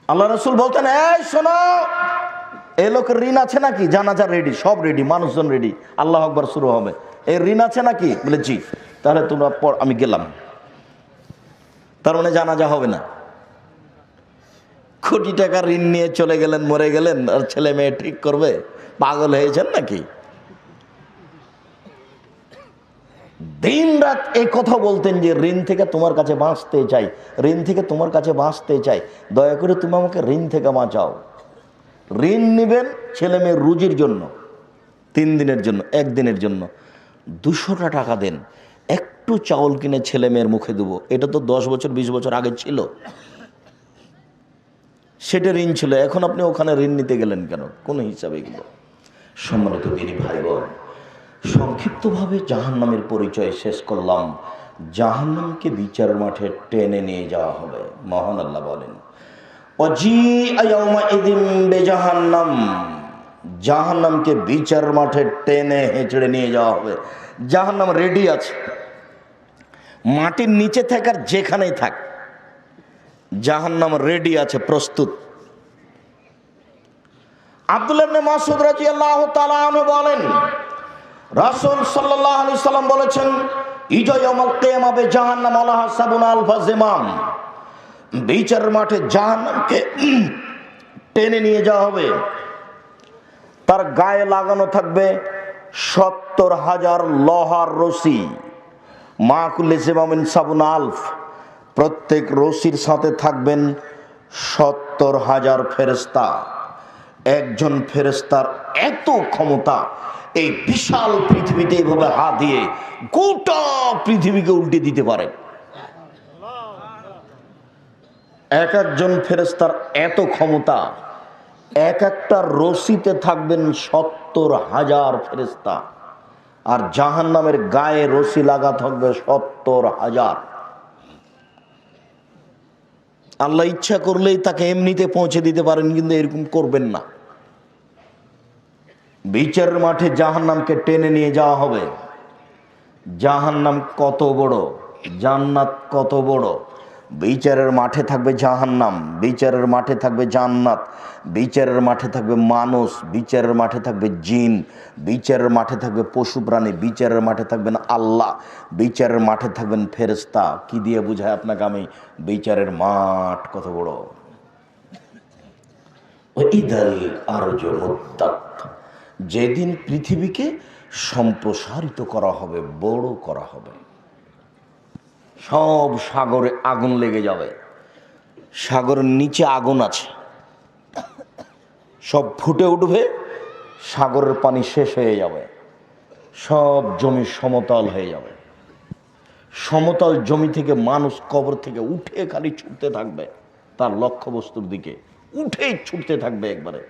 আল্লাহ রাসূল বলতেন, এই শোনো, এই লোকের ঋণ আছে নাকি? জানাজা রেডি, সব রেডি, মানুষজন রেডি, আল্লাহু আকবার শুরু হবে। এই ঋণ আছে নাকি? বলে জি। তাহলে তোমরা আমি গেলাম। তার মানে জানাজা হবে না। কোটি টাকা ঋণ নিয়ে চলে গেলেন, মরে গেলেন, আর ছেলে মেয়ে ঠিক করবে? পাগল হয়েছেন নাকি? দিন রাত এই কথা বলতেন যে ঋণ থেকে তোমার কাছে বাঁচতে চাই, ঋণ থেকে তোমার কাছে বাঁচতে চাই, দয়া করে তুমি আমাকে ঋণ থেকে বাঁচাও। ঋণ নেবেন ছেলে মেয়ের রুজির জন্য, 3 দিনের জন্য, 1 দিনের জন্য 200টা টাকা দেন, একটু চাউল কিনে ছেলে মেয়ের মুখে দেবো। এটা তো 10 বছর 20 বছর আগে ছিল, সেটা ঋণ ছিল। এখন আপনি ওখানে ঋণ নিতে গেলেন কেন? কোন হিসাবে এগুলো? সম্মানিত দিনী ভাই বোন, সংক্ষিপ্তভাবে জাহান্নামের পরিচয় শেষ করলাম। জাহান্নামকে বিচার মাঠে টেনে নিয়ে যাওয়া হবে। মহান আল্লাহ বলেন, ওয়াজিআ ইয়াউমাইযিন বিজাহান্নাম, জাহান্নামকে বিচার মাঠে টেনে হেঁচড়ে নিয়ে যাওয়া হবে। জাহান্নাম রেডি আছে, মাটির নিচে থাক আর যেখানেই থাক, জাহান্নাম রেডি আছে, প্রস্তুত। আব্দুল্লাহ ইবনে মাসউদ রাদিয়াল্লাহু তাআলা আনহু বলেন, রাসূল সাল্লাল্লাহু আলাইহি সাল্লাম বলেছেন, ইজা ইয়াউমাল কিয়ামা বে জাহান্নাম আলাহা সাবুনা আলফা জিমাম, বিচারের মাঠে জাহান্নামকে টেনে নিয়ে যাওয়া হবে, তার গায়ে লাগানো থাকবে ৭০,০০০ লোহার রশি। মা কুল্লি জিমামিন সাবুনা আলফ, প্রত্যেক রশির সাথে থাকবেন ৭০,০০০ ফেরেশতা। একজন ফেরেশতার এত ক্ষমতা, এই বিশাল পৃথিবীতে এইভাবে হাত দিয়ে গোটা পৃথিবীকে উল্টে দিতে পারে। এক একজন ফেরেশতার এত ক্ষমতা, এক একটা রশিতে থাকবেন ৭০,০০০ ফেরেশতা, আর জাহান্নামের গায়ে রশি লাগা থাকবে ৭০,০০০। আল্লাহ ইচ্ছা করলেই তাকে এমনিতে পৌঁছে দিতে পারেন, কিন্তু এরকম করবেন না। বিচারের মাঠে জাহান্নামকে টেনে নিয়ে যাওয়া হবে। জাহান্নাম কত বড়, জান্নাত কত বড়। বিচারের মাঠে থাকবে জাহান্নাম, বিচারের মাঠে থাকবে জান্নাত, বিচারের মাঠে থাকবে মানুষ, বিচারের মাঠে থাকবে জিন, বিচারের মাঠে থাকবে পশু প্রাণী, বিচারের মাঠে থাকবেন আল্লাহ, বিচারের মাঠে থাকবেন ফেরেশতা। কি দিয়ে বুঝায় আপনাকে আমি বিচারের মাঠ কত বড়। যেদিন পৃথিবীকে সম্প্রসারিত করা হবে, বড় করা হবে, সব সাগরে আগুন লেগে যাবে। সাগরের নিচে আগুন আছে, সব ফুটে উঠবে, সাগরের পানি শেষ হয়ে যাবে, সব জমি সমতল হয়ে যাবে। সমতল জমি থেকে মানুষ কবর থেকে উঠে খালি ছুটতে থাকবে তার লক্ষ্যবস্তুর দিকে, উঠেই ছুটতে থাকবে একবারে,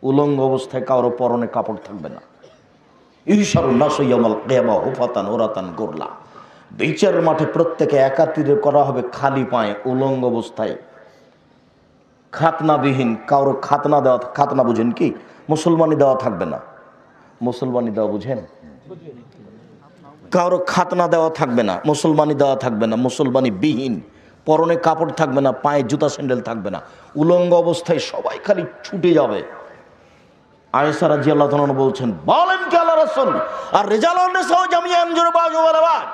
উলঙ্গ অবস্থায়, কারো পরনে কাপড় থাকবে না। ইহশারুন নাসু ইয়াউমাল কিয়ামা হুফাতান উরাতান গুরলা। বিচারের মাঠে প্রত্যেকে একাত্রিত করা হবে খালি পায়ে, উলঙ্গ অবস্থায়, খাতনাবিহীন। কারো খাতনা দেওয়া, খাতনা বুঝেন কি? মুসলমানি দেওয়া থাকবে না। মুসলমানি দেওয়া বুঝেন? কারো খাতনা দেওয়া থাকবে না, মুসলমানি দেওয়া থাকবে না, মুসলমানি বিহীন, পরনে কাপড় থাকবে না, পায়ে জুতা স্যান্ডেল থাকবে না, উলঙ্গ অবস্থায় সবাই খালি ছুটে যাবে। আয়েশা রাদিয়াল্লাহু তাআলা বলছেন, বলেন কি আল্লাহ রাসূল, আর রিজালুন নিসাউ জামিআন যুরবাজু ওয়ালাবাদ,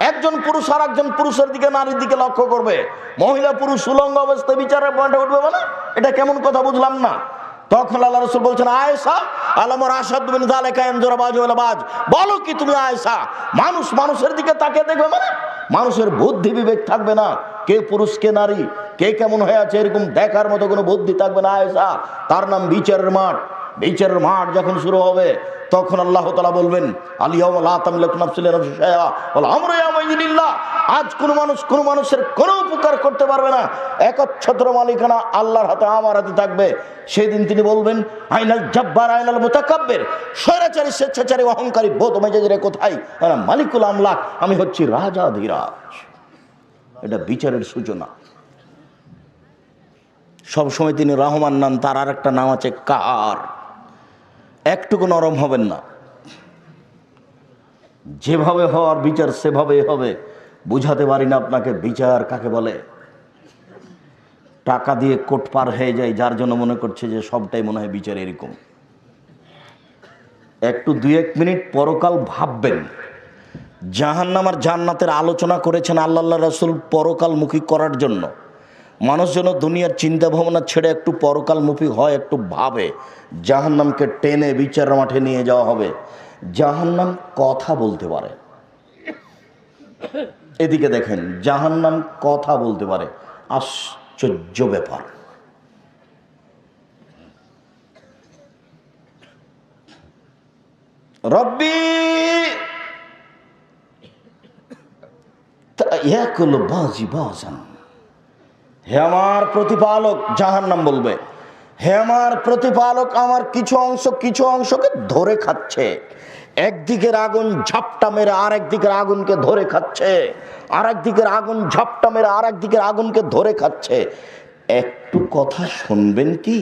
একজন পুরুষ আর একজন পুরুষের দিকে, নারীর দিকে লক্ষ্য করবে। মহিলা পুরুষ উলঙ্গ অবস্থায় বিচারের পয়েন্টে উঠবে মানে এটা কেমন কথা, বুঝলাম না। তখন আল্লাহ রাসূল বলছেন, আয়েশা আলামার আসাদ মিন যালিকা ইয়ানজুরু বাজু ওয়ালাবাদ, বলো কি তুমি আয়েশা, মানুষ মানুষের দিকে তাকিয়ে দেখবে মানে মানুষের বুদ্ধি বিবেক থাকবে না, কে পুরুষ কে নারী, কে কেমন হয়ে আছে এরকম দেখার মতো কোনো বুদ্ধি থাকবে না আয়েশা। তার নাম বিচারের মাঠ। বিচারের মাঠ যখন শুরু হবে তখন আল্লাহ তাআলা বলবেন, আল ইয়াউমা লা তামলিকু নাফসুন লিনাফসিন শাইআ ওয়াল আমরু ইয়াওমাইযিন লিল্লাহ। আজ কোনো মানুষ কোনো মানুষের কোনো উপকার করতে পারবে না, একচ্ছত্র মালিকানা আল্লাহর হাতে, আমার হাতে থাকবে। সেদিন তিনি বলবেন, আইনাল জাব্বার আইনাল মুতাকাব্বির, স্বৈরাচারী স্বেচ্ছাচারী অহংকারী বোধ মেজাজের কোথায়? মালিকুল আমলাক, আমি হচ্ছি রাজাধিরাজ। এটা বিচারের সূচনা। সবসময় তিনি রহমান নাম, তার আর একটা নাম আছে কাহার। একটুকু নরম হবেন না, যেভাবে হওয়ার বিচার সেভাবে হবে। বুঝাতে পারি না আপনাকে বিচার কাকে বলে। টাকা দিয়ে কোট পার হয়ে যায়, যার জন্য মনে করছে যে সবটাই মনে হয় বিচার এরকম। একটু 2-1 মিনিট পরকাল ভাববেন। জাহান্নাম আর জান্নাতের আলোচনা করেছেন আল্লাহ রাসূল পরকালমুখী করার জন্য। মানুষ যেন দুনিয়ার চিন্তা ভাবনা ছেড়ে একটু পরকালমুখী হয়, একটু ভাবে। জাহান্নামকে টেনে বিচারের মাঠে নিয়ে যাওয়া হবে। জাহান্নাম কথা বলতে পারে, এদিকে দেখেন, জাহান্নাম কথা বলতে পারে, আশ্চর্য ব্যাপার। রব্বি ইয়াকুল বাজি বাজান, হে আমার প্রতিপালক, জাহান্নাম বলবে, হে আমার প্রতিপালক, আমার কিছু অংশকে ধরে খাচ্ছে। একদিকের আগুন ঝাপটা মেরে আর একদিকের আগুনকে ধরে খাচ্ছে, আর একদিকের আগুন ঝাপটা মেরে আর একদিকের আগুনকে ধরে খাচ্ছে। একটু কথা শুনবেন কি?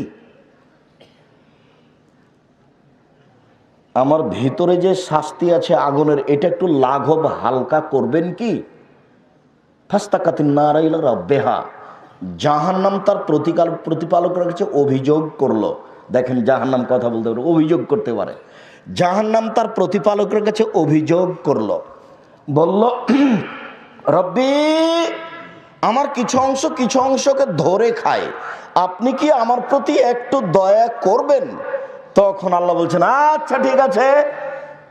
আমার ভিতরে যে শাস্তি আছে আগুনের, এটা একটু লাঘব হালকা করবেন কি? ফাস্তাকাতিন নারা ইলা রাব্বিহা, জাহান্নাম তার প্রতিপালকের কাছে অভিযোগ করলো, দেখেন জাহান্নাম কথা বলতে পারে, অভিযোগ করতে পারে। জাহান্নাম তার প্রতিপালকের কাছে অভিযোগ করলো, বলল রব্বি আমার কিছু অংশকে ধরে খায়, আপনি কি আমার প্রতি একটু দয়া করবেন? তখন আল্লাহ বলছেন আচ্ছা ঠিক আছে,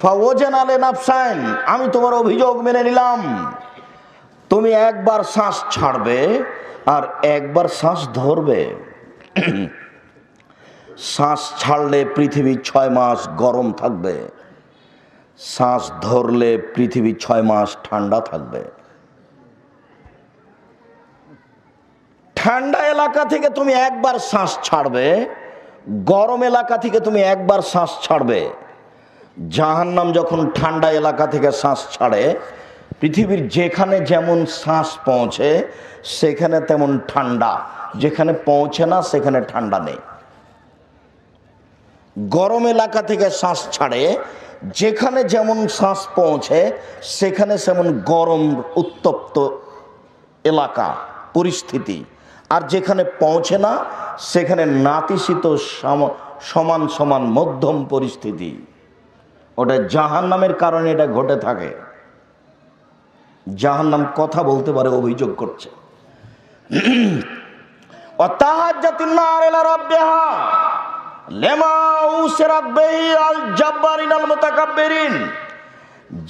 ফাওয়াজান আলে নাফসাইন, আমি তোমার অভিযোগ মেনে নিলাম। তুমি একবার শ্বাস ছাড়বে আর একবার শ্বাস ধরবে। শ্বাস ছাড়লে পৃথিবী 6 মাস গরম থাকবে, শ্বাস ধরলে পৃথিবী 6 মাস ঠান্ডা থাকবে। ঠান্ডা এলাকা থেকে তুমি একবার শ্বাস ছাড়বে, গরম এলাকা থেকে তুমি একবার শ্বাস ছাড়বে। জাহান্নাম যখন ঠান্ডা এলাকা থেকে শ্বাস ছাড়ে, পৃথিবীর যেখানে যেমন শ্বাস পৌঁছে সেখানে তেমন ঠান্ডা, যেখানে পৌঁছে না সেখানে ঠান্ডা নেই। গরম এলাকা থেকে শ্বাস ছাড়ে, যেখানে যেমন শ্বাস পৌঁছে সেখানে সেমন গরম উত্তপ্ত এলাকা পরিস্থিতি, আর যেখানে পৌঁছে না সেখানে নাতিশীত সমান সমান মধ্যম পরিস্থিতি। ওটা জাহান্নামের কারণে এটা ঘটে থাকে। জাহান্নাম কথা বলতে পারে, অভিযোগ করছে।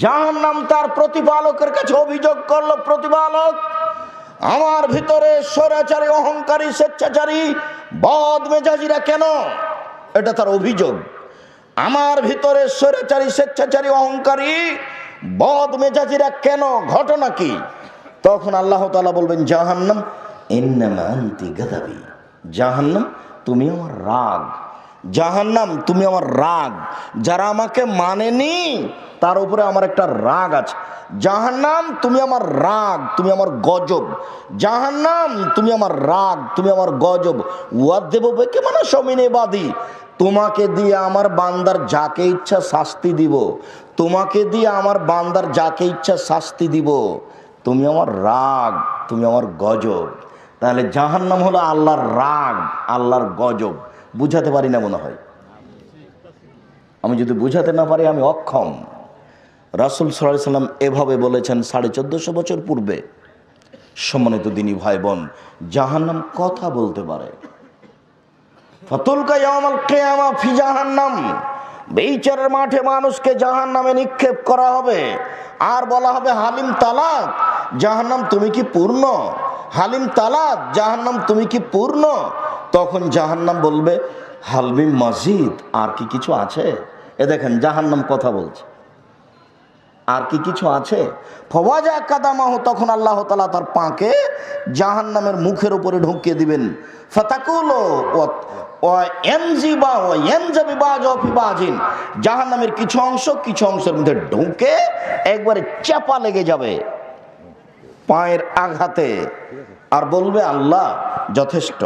জাহান্নাম তার প্রতিপালকের কাছে অভিযোগ করলো, প্রতিপালক আমার ভিতরে স্বৈরাচারী, অহংকারী, স্বেচ্ছাচারী, বদমেজাজিরা কেন? এটা তার অভিযোগ। আমার ভিতরে স্বৈরাচারী, স্বেচ্ছাচারী, অহংকারী, বদমেজাজিরা কেন? ঘটনা কি? তখন আল্লাহ তাআলা বলবেন জাহান্নাম ইন্নামা আনতি গাদাবি, জাহান্নাম তুমি আমার রাগ, জাহান্নাম তুমি আমার রাগ। যারা আমাকে মানেনি তার উপরে আমার একটা রাগ আছে। জাহান্নাম তুমি আমার রাগ, তুমি আমার গজব। জাহান্নাম তুমি আমার রাগ, তুমি আমার গজব। ওয়াদেবু বিকা মানে সমিনে বাদী, তোমাকে দিয়ে আমার বান্দার যাকে ইচ্ছা শাস্তি দিব, তোমাকে দিয়ে আমার বান্দার যাকে ইচ্ছা শাস্তি দিব। তুমি আমার রাগ, তুমি আমার গজব। তাহলে জাহান্নাম হলো আল্লাহর রাগ, আল্লাহর গজব। বুঝাতে পারি না মনে হয়। আমি যদি বুঝাতে না পারি আমি অক্ষম। রাসূল সাল্লাল্লাহু আলাইহি সাল্লাম এভাবে বলেছেন 1450 বছর পূর্বে। সম্মানিত দিনী ভাই বোন, জাহান্নাম কথা বলতে পারে। ফাতুলকা ইয়াউমাল কিয়ামা ফি জাহান্নাম, বিচারের মাঠে মানুষকে জাহান্নামে নিক্ষেপ করা হবে আর বলা হবে হালিম তালাক, জাহান্নাম তুমি কি পূর্ণ? হালিম তালাক, জাহান্নাম তুমি কি পূর্ণ? তখন জাহান্নাম বলবে হালমি মজিদ, আর কি কিছু আছে? এ দেখেন জাহান্নাম কথা বলছে, আর কি কিছু আছে? ফওয়াজা কাদামাহু, তখন আল্লাহ তাআলা তার পাকে জাহান্নামের মুখের উপরে ঢুকিয়ে দিবেন। ফাতাকুলু ওয়া ইয়ানজিবা ওয়া ইয়ানজাবি বাযু ফি বাযিন, জাহান্নামের কিছু অংশের মধ্যে ঢুকে একবারে চাপা লেগে যাবে পায়ের আঘাতে, আর বলবে আল্লাহ যথেষ্ট,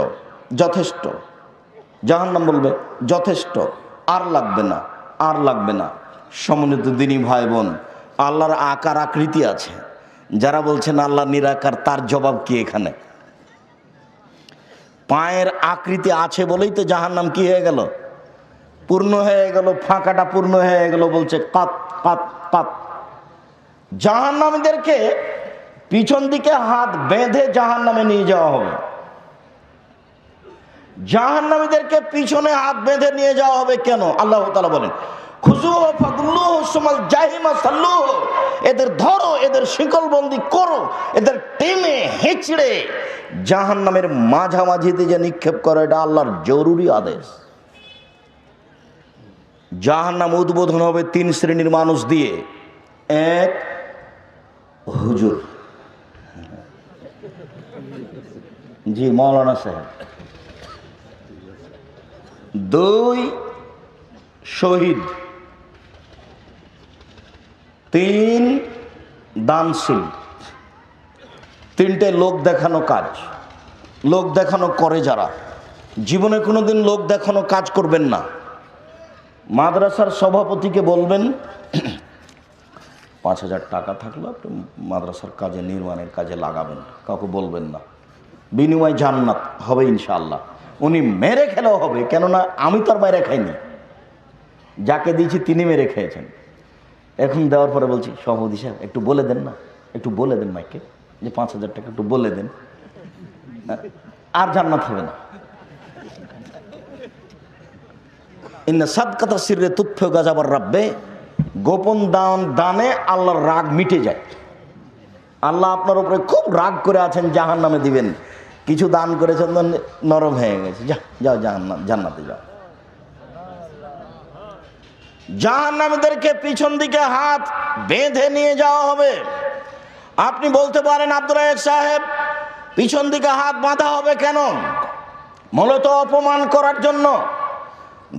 যথেষ্ট। জাহান্নাম বলবে যথেষ্ট, আর লাগবে না, আর লাগবে না। সম্মানিত দিনী ভাই বোন, আল্লাহর আকার আকৃতি আছে। যারা বলছেন আল্লাহ নিরাকার, তার জবাব কি এখানে? পায়ের আকৃতি আছে বলেই তো জাহান্নাম কি হয়ে গেল? পূর্ণ হয়ে গেল, ফাঁকাটা পূর্ণ হয়ে গেল। বলছে কাত কাত কাত। জাহান্নামীদেরকে পিছন দিকে হাত বেঁধে জাহান্নামে নিয়ে যাওয়া হবে। জাহান্নামীদেরকে পিছনে হাত বেঁধে নিয়ে যাওয়া হবে কেন? আল্লাহ তাআলা বলেন খুযুহু ফাগুল্লুহু সুমাল জাহিমা সাল্লুহু, এদের ধরো, এদের শিকলবন্দি করো, এদের টেনে হেঁচড়ে জাহান্নামের মাঝামাঝিতে যে নিক্ষেপ করো, এটা আল্লাহর জরুরি আদেশ। জাহান্নাম উদ্বোধন হবে 3 শ্রেণীর মানুষ দিয়ে। 1, হুজুর, জি মাওলানা সাহেব। 2, শহীদ। 3, দানশীল। 3টে লোক দেখানো কাজ। লোক দেখানো করে যারা, জীবনে কোনোদিন লোক দেখানো কাজ করবেন না। মাদ্রাসার সভাপতিকে বলবেন 5,000 টাকা থাকলে আপনি মাদ্রাসার কাজে, নির্মাণের কাজে লাগাবেন, কাউকে বলবেন না। বিনিময় জান্নাত হবে ইনশাআল্লাহ। উনি মেরে খেলেও হবে, কেননা আমি তো আর মেরে খাইনি, যাকে দিয়েছি তিনি মেরে খেয়েছেন। এখন দেওয়ার পরে বলছি, সভাপতি সাহেব একটু বলে দেন না, একটু বলে দেন মাইকে যে 5,000 টাকা একটু বলে দেন, আর জান্নাত হবে না। ইন্না সাদকাতা সিররে তুতফিউ গাযাবার রাব্বে, গোপন দানে আল্লাহর রাগ মিটে যায়। আল্লাহ আপনার উপরে খুব রাগ করে আছেন, জাহান্নামে দিবেন। কিছু দান করেছেন, নরম হয়ে গেছে, যাও জান্নাতে যাও। জাহান্নামীদেরকে পিছন দিকে হাত বেঁধে নিয়ে যাওয়া হবে। আপনি বলতে পারেন, আব্দুর রাজ্জাক সাহেব পিছন দিকে হাত বাঁধা হবে কেন? মূলত অপমান করার জন্য।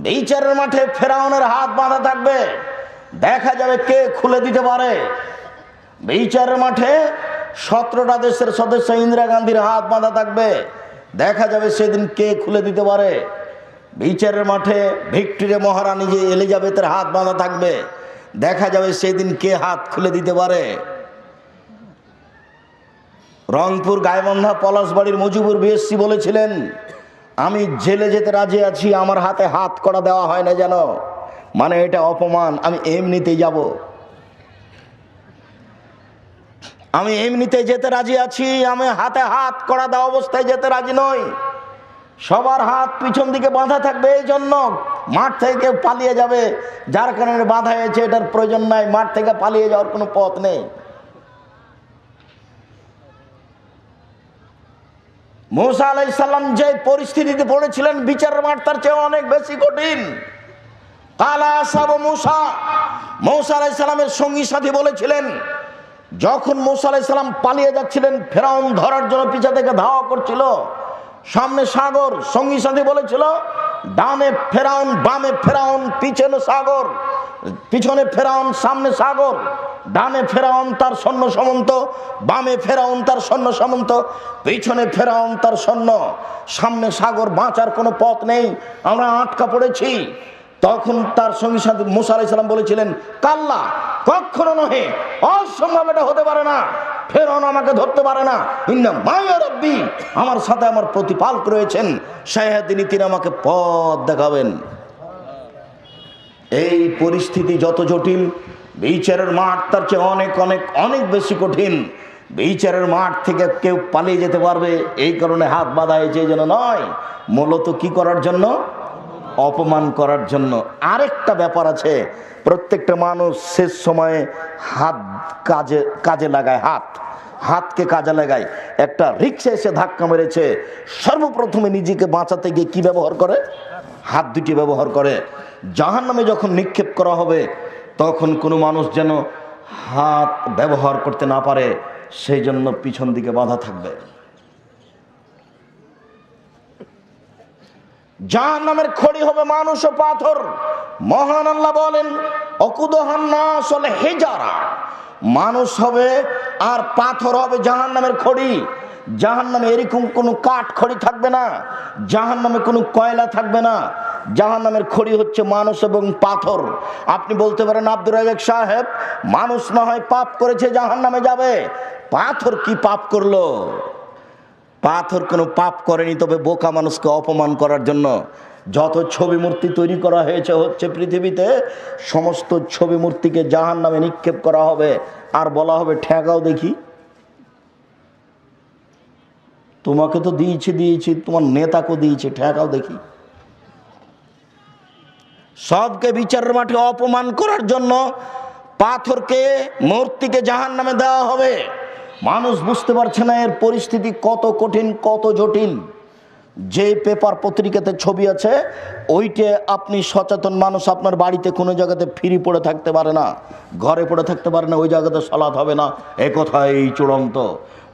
বিচারের মাঠে ফেরাউনের হাত বাঁধা থাকবে, দেখা যাবে কে খুলে দিতে পারে। বিচারের মাঠে 17টা দেশের সদস্য ইন্দিরা গান্ধীর হাত বাঁধা থাকবে, দেখা যাবে সেদিন কে খুলে দিতে পারে। বিচারের মাঠে ভিক্টোরিয়া মহারানী যে এলিজাবেথের হাত বাঁধা থাকবে, দেখা যাবে সেদিন কে হাত খুলে দিতে পারে। রংপুর গাইবান্ধা পলাশবাড়ির মুজিবুর বিএসসি বলেছিলেন, আমি জেলে যেতে রাজি আছি, আমার হাতে হাত করা দেওয়া হয় না যেন, মানে এটা অপমান, আমি এমনিতেই যাব, আমি এমনিতে যেতে রাজি আছি, আমি হাতে হাত করা দেওয়া অবস্থায় যেতে রাজি নই। সবার হাত পিছন দিকে বাঁধা থাকবে, এই জন্য মাঠ থেকে পালিয়ে যাবে, যার কারণে বাঁধা হয়েছে এটার প্রয়োজন নাই, মাঠ থেকে পালিয়ে যাওয়ার কোনো পথ নেই। মূসা আলাইহিস সালাম যে পরিস্থিতিতে পড়েছিলেন, বিচারের মাঠ তার চেয়ে অনেক বেশি কঠিন। কালা আসহাবু মূসা, মূসা আলাইহিস সালামের সঙ্গী সাথী বলেছিলেন, যখন মূসা আলাইহিস সালাম পালিয়ে যাচ্ছিলেন, ফেরাউন ধরার জন্য পিছা থেকে ধাওয়া করছিল, সামনে সাগর, সঙ্গী সাথী বলেছিল, ডানে ফেরাউন, বামে ফেরাউন, পিছনে সাগর, পিছনে ফেরাউন, সামনে সাগর, ডানে ফেরাউন তার সৈন্য সামন্ত, বামে ফেরাউন তার সৈন্য সামন্ত, পিছনে ফেরাউন তার সৈন্য, সামনে সাগর, বাঁচার কোনো পথ নেই, আমরা আটকা পড়েছি। তখন তার সঙ্গী সাথী মূসা আলাইহিস সালাম বলেছিলেন, কাল্লা, কখনো নহে, অসম্ভব, এটা হতে পারে না, ফেরাউন আমাকে ধরতে পারে না, ইন্না মাইয়া রাব্বি, আমার সাথে আমার প্রতিপালক রয়েছেন, সায়াহদিনী, তিনি আমাকে পথ দেখাবেন। এই পরিস্থিতি যত জটিল, বিচারের মাঠ তার চেয়ে অনেক অনেক অনেক বেশি কঠিন। বিচারের মাঠ থেকে কেউ পালিয়ে যেতে পারবে, এই কারণে হাত বাঁধা হয়েছে, এই জন্য নয়, মূলত কি করার জন্য? অপমান করার জন্য। আরেকটা ব্যাপার আছে, প্রত্যেকটা মানুষ শেষ সময়ে হাত কাজে লাগায়, হাতকে কাজে লাগায়। একটা রিক্সা এসে ধাক্কা মেরেছে, সর্বপ্রথমে নিজেকে বাঁচাতে গিয়ে কি ব্যবহার করে? হাত দুটি ব্যবহার করে। জাহান্নামে যখন নিক্ষেপ করা হবে, তখন কোনো মানুষ যেন হাত ব্যবহার করতে না পারে, সেই জন্য পিছন দিকে বাঁধা থাকবে। জাহান্নামের খড়ি হবে মানুষ ও পাথর। মহান আল্লাহ বলেন, অকুদুহান নাস ওয়াল হিজারা, মানুষ হবে আর পাথর হবে জাহান্নামের খড়ি। জাহান্নামে এরকম কোনো কাঠ খড়ি থাকবে না, জাহান্নামে কোনো কয়লা থাকবে না, জাহান্নামের খড়ি হচ্ছে মানুষ এবং পাথর। আপনি বলতে পারেন, আব্দুর রাজ্জাক সাহেব, মানুষ না হয় পাপ করেছে, জাহান্নামে যাবে, পাথর কি পাপ করলো? পাথর কোনো পাপ করেনি, তবে বোকা মানুষকে অপমান করার জন্য যত ছবি মূর্তি তৈরি করা হচ্ছে পৃথিবীতে, সমস্ত ছবি মূর্তিকে জাহান্নামে নিক্ষেপ করা হবে, আর বলা হবে, ঠেকাও দেখি, তোমাকে তো দিয়েছি, তোমার নেতাকে দিয়েছি, ঠেকাও দেখি। সবকে বিচারের মাঠে অপমান করার জন্য পাথরকে, মূর্তিকে জাহান্নামে দেওয়া হবে। মানুষ বুঝতে পারছে না এর পরিস্থিতি কত কঠিন, কত জটিল। যে পেপার পত্রিকাতে ছবি আছে, ওইটে আপনি সচেতন মানুষ আপনার বাড়িতে কোনো জায়গাতে ফ্রি পড়ে থাকতে পারে না, ঘরে পড়ে থাকতে পারে না, ওই জায়গাতে সালাত হবে না, এ কথাই চূড়ান্ত।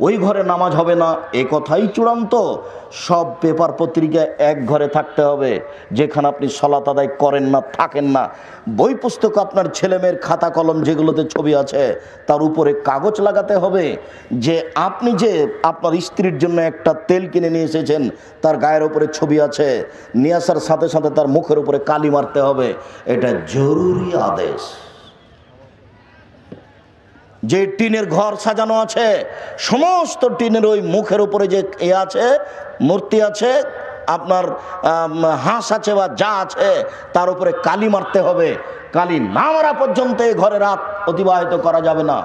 ওই ঘরে নামাজ হবে না, এ কথাই চূড়ান্ত। সব পেপার পত্রিকা এক ঘরে থাকতে হবে, যেখানে আপনি সালাত আদায় করেন না, থাকেন না। বই পুস্তক, আপনার ছেলেমেয়ের খাতা কলম যেগুলোতে ছবি আছে, তার উপরে কাগজ লাগাতে হবে যে আপনি যে আপনার স্ত্রীর জন্য একটা তেল কিনে নিয়ে এসেছেন, তার গায়ের উপরে ছবি আছে, নিয়ে আসার সাথে সাথে তার মুখের উপরে কালি মারতে হবে। এটা জরুরি আদেশ। যে টিনের ঘর সাজানো আছে, সমস্ত টিনের ওই মুখের উপরে যে আছে, মূর্তি আছে, আপনার হাঁস আছে বা যা আছে তার উপরে কালি মারতে হবে। কালি না মারা পর্যন্ত এই ঘরে রাত অতিবাহিত করা যাবে না।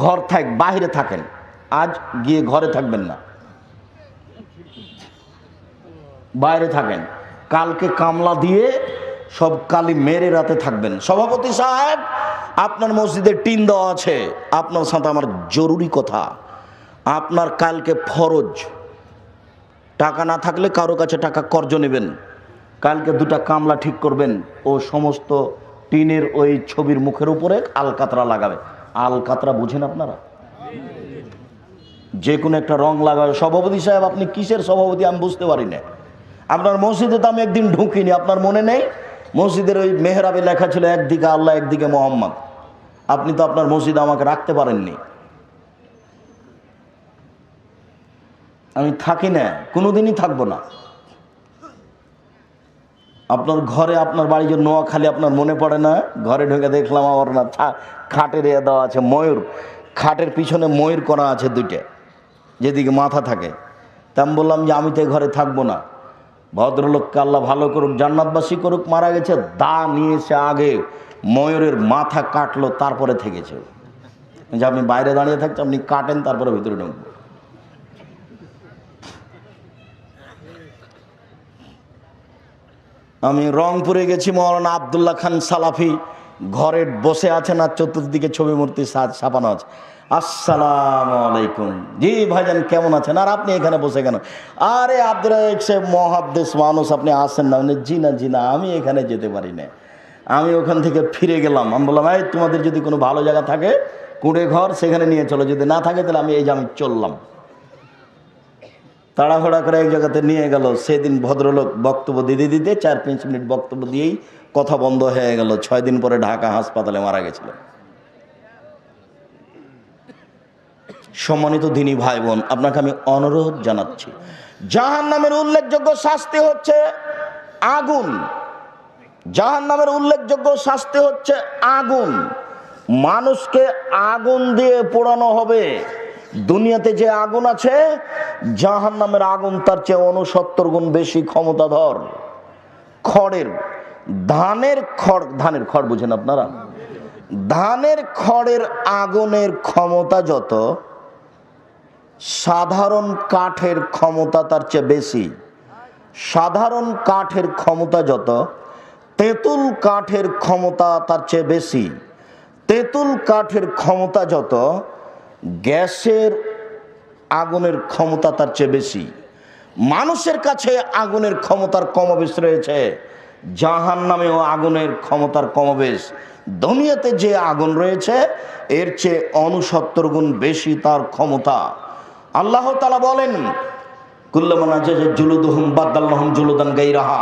ঘর বাইরে থাকেন, আজ গিয়ে ঘরে থাকবেন না, বাইরে থাকেন। কালকে কামলা দিয়ে সব কালি মেরে রাতে থাকবেন। সভাপতি সাহেব, আপনার মসজিদে টিন দেওয়া আছে, আপনার সাথে আমার জরুরি কথা। আপনার কালকে ফরজ, টাকা না থাকলে কারো কাছে টাকা কর্জ নেবেন। কালকে 2টা কামলা ঠিক করবেন, ও সমস্ত টিনের ওই ছবির মুখের উপরে আলকাতরা লাগাবে। আলকাতরা বুঝেন আপনারা? যে কোনো একটা রং লাগাবে। সভাপতি সাহেব, আপনি কিসের সভাপতি আমি বুঝতে পারি না। আপনার মসজিদে তো আমি একদিন ঢুকিনি, আপনার মনে নেই? মসজিদের ওই মেহরাবে লেখা ছিল একদিকে আল্লাহ একদিকে মোহাম্মদ। আপনি তো আপনার মসজিদে আমাকে রাখতে পারেননি। আমি থাকি না, কোনোদিনই থাকবো না। আপনার ঘরে, আপনার বাড়ি যে নোয়াখালী, আপনার মনে পড়ে না? ঘরে ঢুকে দেখলাম আমার না খাটের দেওয়া আছে ময়ূর, খাটের পিছনে ময়ূর করা আছে 2টা, যেদিকে মাথা থাকে। তা আমি বললাম যে আমি তো ঘরে থাকবো না। ভদ্রলোককে আল্লাহ ভালো করুক, জান্নাতবাসী করুক, মারা গেছে, দা নিয়েছে আগে ময়ূরের মাথা কাটলো, তারপরে থেকেছে। যে আপনি বাইরে দাঁড়িয়ে থাকছেন, আপনি কাটেন, তারপরে ভিতরে ঢুকবো। আমি রংপুরে গেছি, মৌলানা আবদুল্লাহ খান সালাফি ঘরে বসে আছেন, আর চতুর্দিকে ছবি মূর্তি ছাপানো আছে। আসসালামু আলাইকুম, জি ভাইজান কেমন আছেন? আর আপনি এখানে বসে কেন? আরে আব্দুল রাজ্জাক সাহেব মহাদ্দেশ মানুষ, আপনি আসেন না? জি না, আমি এখানে যেতে পারি না। আমি ওখান থেকে ফিরে গেলাম। আমি বললাম, এই তোমাদের যদি কোনো ভালো জায়গা থাকে, কুঁড়ে ঘর, সেখানে নিয়ে চলো, যদি না থাকে তাহলে আমি আমি চললাম। তাড়াহুড়া করে এক জায়গাতে নিয়ে গেল। সেদিন ভদ্রলোক বক্তব্য দিতে 4-5 মিনিট বক্তব্য দিয়েই কথা বন্ধ হয়ে গেল। 6 দিন পরে ঢাকা হাসপাতালে মারা গেছিল। সম্মানিত দিনী ভাই বোন, আপনাকে আমি অনুরোধ জানাচ্ছি, জাহান্নামের উল্লেখযোগ্য শাস্তি হচ্ছে আগুন। জাহান্নামের উল্লেখযোগ্য শাস্তি হচ্ছে আগুন। মানুষকে আগুন দিয়ে পোড়ানো হবে। দুনিয়াতে যে আগুন আছে, জাহান্নামের আগুন তার চেয়ে 69 গুণ বেশি ক্ষমতাধর। ধানের খড় বুঝেন আপনারা? ধানের খড়ের আগুনের ক্ষমতা যত, সাধারণ কাঠের ক্ষমতা তার চেয়ে বেশি। সাধারণ কাঠের ক্ষমতা যত, তেঁতুল কাঠের ক্ষমতা তার চেয়ে বেশি। তেঁতুল কাঠের ক্ষমতা যত, গ্যাসের আগুনের ক্ষমতা তার চেয়ে বেশি। মানুষের কাছে আগুনের ক্ষমতার কমবেশ রয়েছে, জাহান্নামেও আগুনের ক্ষমতার কমবেশ। দুনিয়াতে যে আগুন রয়েছে, এর চেয়ে 69 গুণ বেশি তার ক্ষমতা। আল্লাহ তাআলা বলেন, কুল্লামা জুলুদুহুম বাদদালনাহুম জুলুদান গায়রাহা,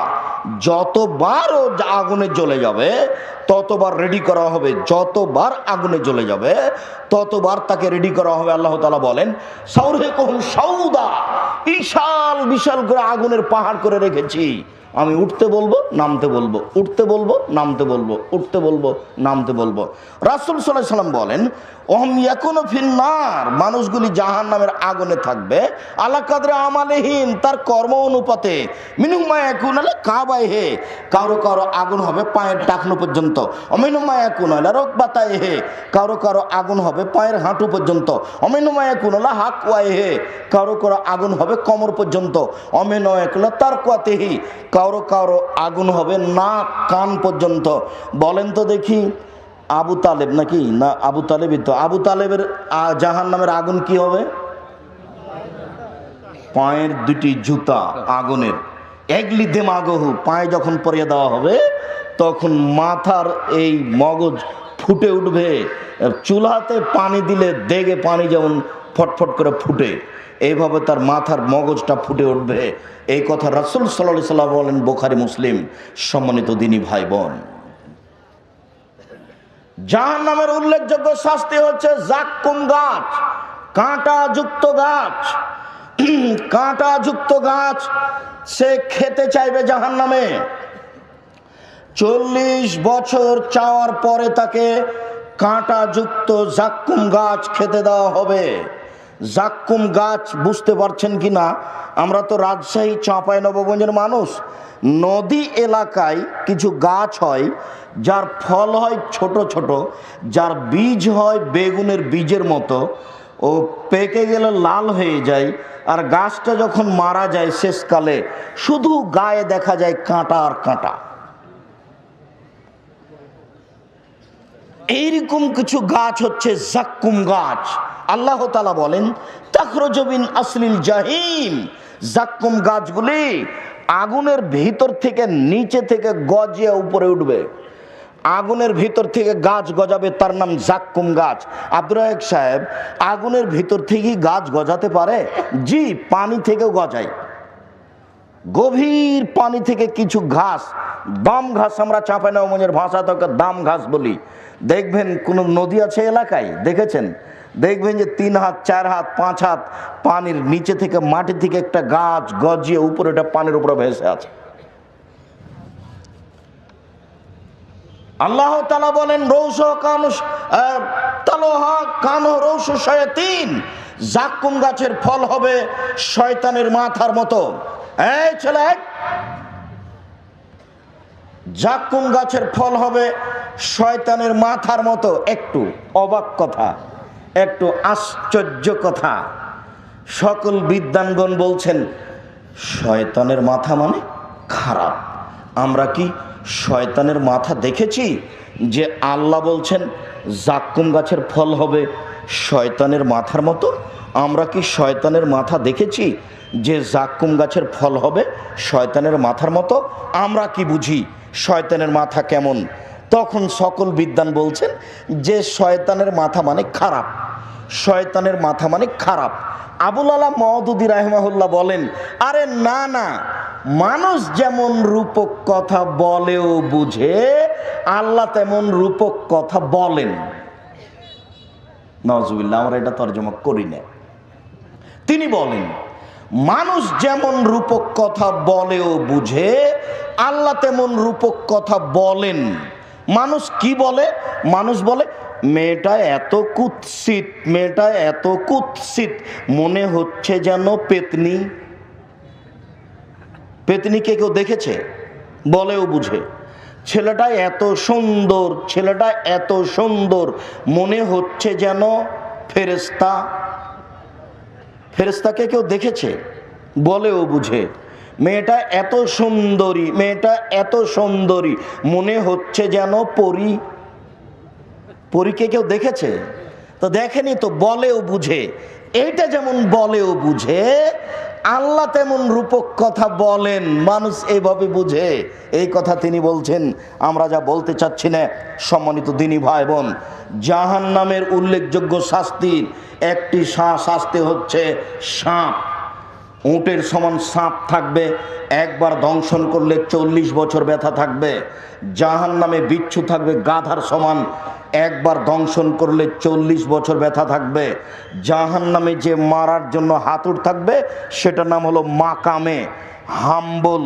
যতবার ও আগুনে জ্বলে যাবে ততবার রেডি করা হবে। যতবার আগুনে জ্বলে যাবে ততবার তাকে রেডি করা হবে। আল্লাহ তাআলা বলেন, সাউরহিকুহুম সাউদা, বিশাল বিশাল করে আগুনের পাহাড় করে রেখেছি। আমি উঠতে বলবো, নামতে বলবো, উঠতে বলবো, নামতে বলবো, উঠতে বলবো, নামতে বলবো। রাসূল সাল্লাল্লাহু আলাইহি সাল্লাম বলেন, ওহম ইয়াকুনু ফিন্নার, মানুষগুলি জাহান্নামের আগুনে থাকবে আলা কাদরে আমালিহিম, তার কর্ম অনুপাতে। মিনহুম মা ইয়াকুনু আলা কাবাইহি, কারো কারো আগুন হবে পায়ের টাকনো পর্যন্ত। অমিনহুম মা ইয়াকুনু আলা রুকবাতাইহি, কারো কারো আগুন হবে পায়ের হাঁটু পর্যন্ত। অমিনহুম মা ইয়াকুনু আলা হাকওয়াইহি, কারো কারো আগুন হবে কোমর পর্যন্ত। অমিনহুম মা ইয়াকুনু তারকুয়াতিহি, কারো কারো আগুন হবে নাক কান পর্যন্ত। বলেন তো দেখি, আবু তালেব নাকি না? আবু তালেবই তো। আবু তালেবের জাহান্নামের আগুন কি হবে? পায়ের 2টি জুতা আগুনের। এগলি দেমাগহু, পায়ে যখন পরিয়ে দেওয়া হবে তখন মাথার এই মগজ ফুটে উঠবে। চুলাতে পানি দিলে দেগে পানি যেমন ফটফট করে ফুটে, এইভাবে তার মাথার মগজটা ফুটে উঠবে। এই কথা রাসূল সাল্লাল্লাহু আলাইহি সাল্লাম বলেন, বুখারী মুসলিম। সম্মানিত দিনী ভাই বোন, জাহান্নামের উল্লেখযোগ্য শাস্তি হচ্ছে জাক্কুম গাছ, কাঁটাযুক্ত গাছ। কাঁটাযুক্ত গাছ সে খেতে চাইবে জাহান্নামে। 40 বছর চাওয়ার পরে তাকে কাঁটাযুক্ত জাক্কুম গাছ খেতে দেওয়া হবে। জাক্কুম গাছ বুঝতে পারছেন কি না? আমরা তো রাজশাহী চাঁপাইনবাবগঞ্জের মানুষ। নদী এলাকায় কিছু গাছ হয় যার ফল হয় ছোট ছোট, যার বীজ হয় বেগুনের বীজের মতো, ও পেকে গেলে লাল হয়ে যায়। আর গাছটা যখন মারা যায় শেষকালে শুধু গায়ে দেখা যায় কাঁটা আর কাঁটা। এইরকম কিছু গাছ হচ্ছে জাক্কুম গাছ। আল্লাহ তাআলা বলেন তাখরুজু মিন আসলিল জাহিম, জাক্কুম গাছগুলি আগুনের ভিতর থেকে নিচে থেকে গজিয়ে উপরে উঠবে। আগুনের ভিতর থেকে গাছ গজাবে, তার নাম জাক্কুম গাছ। আব্দুর রাজ্জাক সাহেব, আগুনের ভিতর থেকেই গাছ গজাতে পারে? জি, পানি থেকেও গজায়। গভীর পানি থেকে কিছু ঘাস, দাম ঘাস, আমরা চাঁপাইনবাবগঞ্জের ভাষা তোকে দাম ঘাস বলি। দেখবেন কোন নদী আছে এলাকায়, দেখেছেন? দেখবেন যে 3 হাত 4 হাত 5 হাত পানির নিচে থেকে, মাটি থেকে একটা গাছ গজিয়ে উপরে, এটা পানির উপরে ভেসে আছে। আল্লাহ তাআলা বলেন জাক্কুম গাছের ফল হবে শয়তানের মাথার মতো। এই ছেলে, জাক্কুম গাছের ফল হবে শয়তানের মাথার মতো। একটু অবাক কথা, একটু আশ্চর্য কথা। সকল বিদ্বানগণ বলছেন শয়তানের মাথা মানে খারাপ। আমরা কি শয়তানের মাথা দেখেছি যে আল্লাহ বলছেন জাক্কুম গাছের ফল হবে শয়তানের মাথার মতো? আমরা কি শয়তানের মাথা দেখেছি যে জাক্কুম গাছের ফল হবে শয়তানের মাথার মতো? আমরা কি বুঝি শয়তানের মাথা কেমন? তখন সকল বিদ্বান বলছেন যে শয়তানের মাথা মানে খারাপ, শয়তানের মাথা মানে খারাপ। আবুল আলা মওদুদী রাহিমাহুল্লাহ বলেন, আরে না না, মানুষ যেমন রূপক কথা বলেও বুঝে, আল্লাহ তেমন রূপক কথা বলেন। নাউজুবিল্লাহ, আমরা এটা তরজমা করি না। তিনি বলেন মানুষ যেমন রূপক কথা বলেও বুঝে, আল্লাহ তেমন রূপক কথা বলেন। মানুষ কি বলে? মানুষ বলে মেয়েটা এত কুৎসিত, মেয়েটা এত কুৎসিত, মনে হচ্ছে যেন পেতনি। পেতনিকে কেউ দেখেছে? বলেও বুঝে। ছেলেটা এত সুন্দর, ছেলেটা এত সুন্দর, মনে হচ্ছে যেন ফেরেশতা। ফেরেশতাকে কেউ দেখেছে? বলেও বুঝে। মেয়েটা এত সুন্দরী, মেয়েটা এত সুন্দরী, মনে হচ্ছে যেন পরী। পরীকে কেউ দেখেছে? তো দেখেনি, তো বলেও বুঝে। এইটা যেমন বলেও বুঝে, আল্লাহ তেমন রূপক কথা বলেন, মানুষ এইভাবে বুঝে। এই কথা তিনি বলছেন। আমরা যা বলতে চাচ্ছি না, সম্মানিত দিনী ভাই বোন, জাহান্নামের উল্লেখযোগ্য শাস্তির একটি শাস্তি হচ্ছে সাপ। উটের সমান সাপ থাকবে, একবার দংশন করলে 40 বছর ব্যথা থাকবে। জাহান্নামে বিচ্ছু থাকবে গাধার সমান, একবার দংশন করলে 40 বছর ব্যথা থাকবে। জাহান্নামে যে মারার জন্য হাতুড় থাকবে সেটার নাম হলো মাকামে, হাম্বল।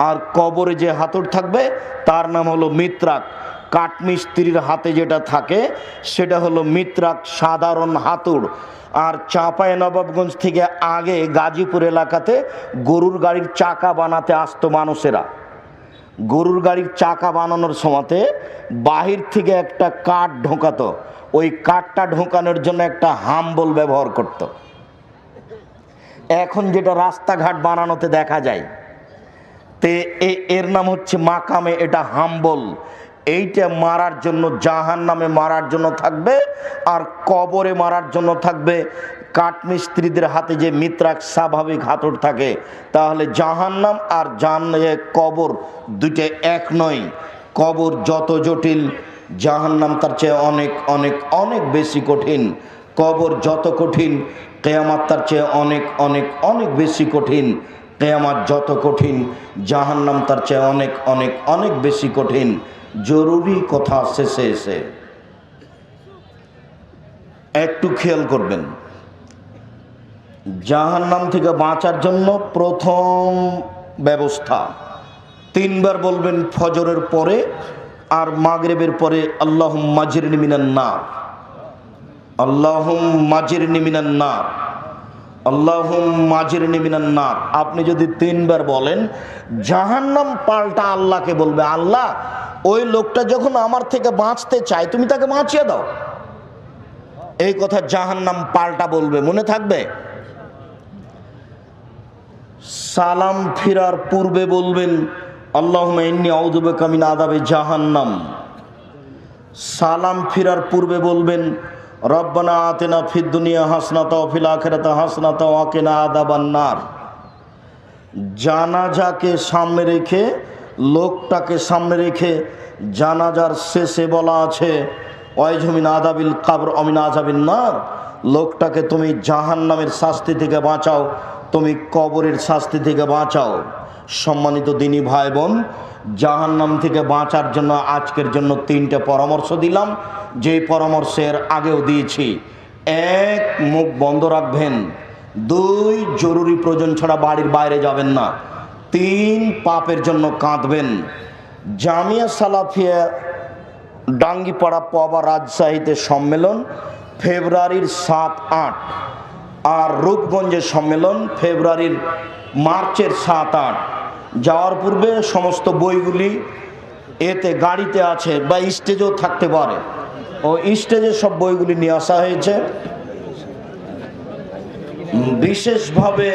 আর কবরে যে হাতুড় থাকবে তার নাম হলো মিত্রাক। কাঠমিস্ত্রির হাতে যেটা থাকে সেটা হলো মিত্রাক, সাধারণ হাতুড়। আর চাঁপাইনবাবগঞ্জ থেকে আগে গাজীপুর এলাকাতে গরুর গাড়ির চাকা বানাতে আসতো মানুষেরা। গরুর গাড়ির চাকা বানানোর সময়তে বাহির থেকে একটা কাঠ ঢোকাতো, ওই কাঠটা ঢোকানোর জন্য একটা হাম্বল ব্যবহার করত। এখন যেটা রাস্তাঘাট বানানোতে দেখা যায়, তে এর নাম হচ্ছে মাকামে, এটা হাম্বল। এইটা মারার জন্য, জাহান্নামে মারার জন্য থাকবে, আর কবরে মারার জন্য থাকবে কাঠমিস্ত্রিদের হাতে যে মিত্রাক স্বাভাবিক হাতুড় থাকে। তাহলে জাহান্নাম আর কবর দুইটা এক নয়। কবর যত জটিল, জাহান্নাম তার চেয়ে অনেক অনেক অনেক বেশি কঠিন। কবর যত কঠিন, কিয়ামত তার চেয়ে অনেক অনেক অনেক বেশি কঠিন। কিয়ামত যত কঠিন, জাহান্নাম তার চেয়ে অনেক অনেক অনেক বেশি কঠিন। জরুরি কথা শেষে এসে একটু খেয়াল করবেন, জাহান্নাম থেকে বাঁচার জন্য প্রথম ব্যবস্থা 3 বার বলবেন ফজরের পরে আর মাগরিবের পরে, আল্লাহুম্মা আজরিনি মিনান নার। আল্লাহুম্মা আজিরনি মিনান নার, আল্লাহুম্মা আজিরনি মিনান নার। আপনি যদি 3 বার বলেন, জাহান্নাম পাল্টা আল্লাহকে বলবে, আল্লাহ ওই লোকটা যখন আমার থেকে বাঁচতে চায় তুমি তাকে বাঁচিয়ে দাও। এই কথা জাহান্নাম পাল্টা বলবে, মনে থাকবে। সালাম ফিরার পূর্বে বলবেন, আল্লাহুম্মা ইন্নী আউযু বিকা মিন আযাবি জাহান্নাম। সালাম ফিরার পূর্বে বলবেন, রব্বানা আতিনা ফিদ দুনিয়া হাসনাতাও ফিল আখিরাতি হাসনাতাও ওয়া কিনা আযাবান নার। জানাজাকে সামনে রেখে, লোকটাকে সামনে রেখে জানাজার শেষে বলা আছে, ওয়াইজু মিন আযাবিল কবর ওয়া মিন আযাবিন নার। লোকটাকে তুমি জাহান্নামের শাস্তি থেকে বাঁচাও, তুমি কবরের শাস্তি থেকে বাঁচাও। সম্মানিত দিনী ভাই বোন, জাহান্নাম থেকে বাঁচার জন্য আজকের জন্য 3টে পরামর্শ দিলাম, যেই পরামর্শের আগেও দিয়েছি। 1, মুখ বন্ধ রাখবেন। 2, জরুরি প্রয়োজন ছাড়া বাড়ির বাইরে যাবেন না। 3, পাপের জন্য কাঁদবেন। জামিয়া সালাফিয়া ডাঙ্গিপাড়া পবা রাজশাহীতে সম্মেলন ফেব্রুয়ারির 7-8, আর রূপগঞ্জের সম্মেলন ফেব্রুয়ারির মার্চের 7-8। যাওয়ার পূর্বে সমস্ত বইগুলি এতে গাড়িতে আছে বা স্টেজেও থাকতে পারে, ও স্টেজে সব বইগুলি নিয়ে আসা হয়েছে। বিশেষভাবে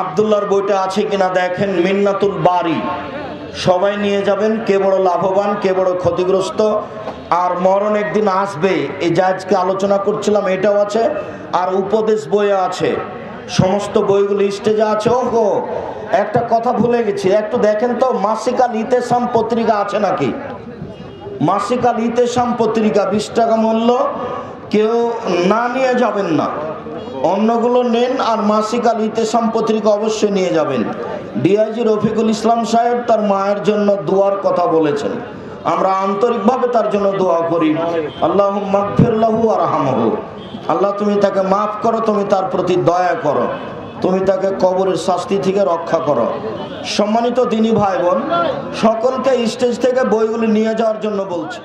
আব্দুল্লাহর বইটা আছে কিনা দেখেন, মিন্নাতুল বারি। সবাই নিয়ে যাবেন, কে বড় লাভবান কে বড় ক্ষতিগ্রস্ত, আর মরণ একদিন আসবে, এই যা আজকে আলোচনা করছিলাম এটাও আছে, আর উপদেশ বইয়ে আছে। সমস্ত বইগুলি স্টেজে আছে। ওহো, একটা কথা ভুলে গেছি, একটু দেখেন তো মাসিক আল ইতেসাম পত্রিকা আছে নাকি? মাসিক আল ইতেসাম পত্রিকা 20 টাকা মূল্য, কেউ না নিয়ে যাবেন না, অন্যগুলো নেন, আর মাসিক আল ইতেসাম পত্রিকা অবশ্যই নিয়ে যাবেন। ডিআইজি রফিকুল ইসলাম সাহেব তার মায়ের জন্য দোয়ার কথা বলেছেন, আমরা আন্তরিকভাবে তার জন্য দোয়া করি। আল্লাহুম্মা গফির লাহু ওয়ারহামহু। আল্লাহ তুমি তাকে মাফ করো, তুমি তার প্রতি দয়া করো, তুমি তাকে কবরের শাস্তি থেকে রক্ষা করো। সম্মানিত দিনী ভাই বোন, সকলকে স্টেজ থেকে বইগুলি নিয়ে যাওয়ার জন্য বলছি।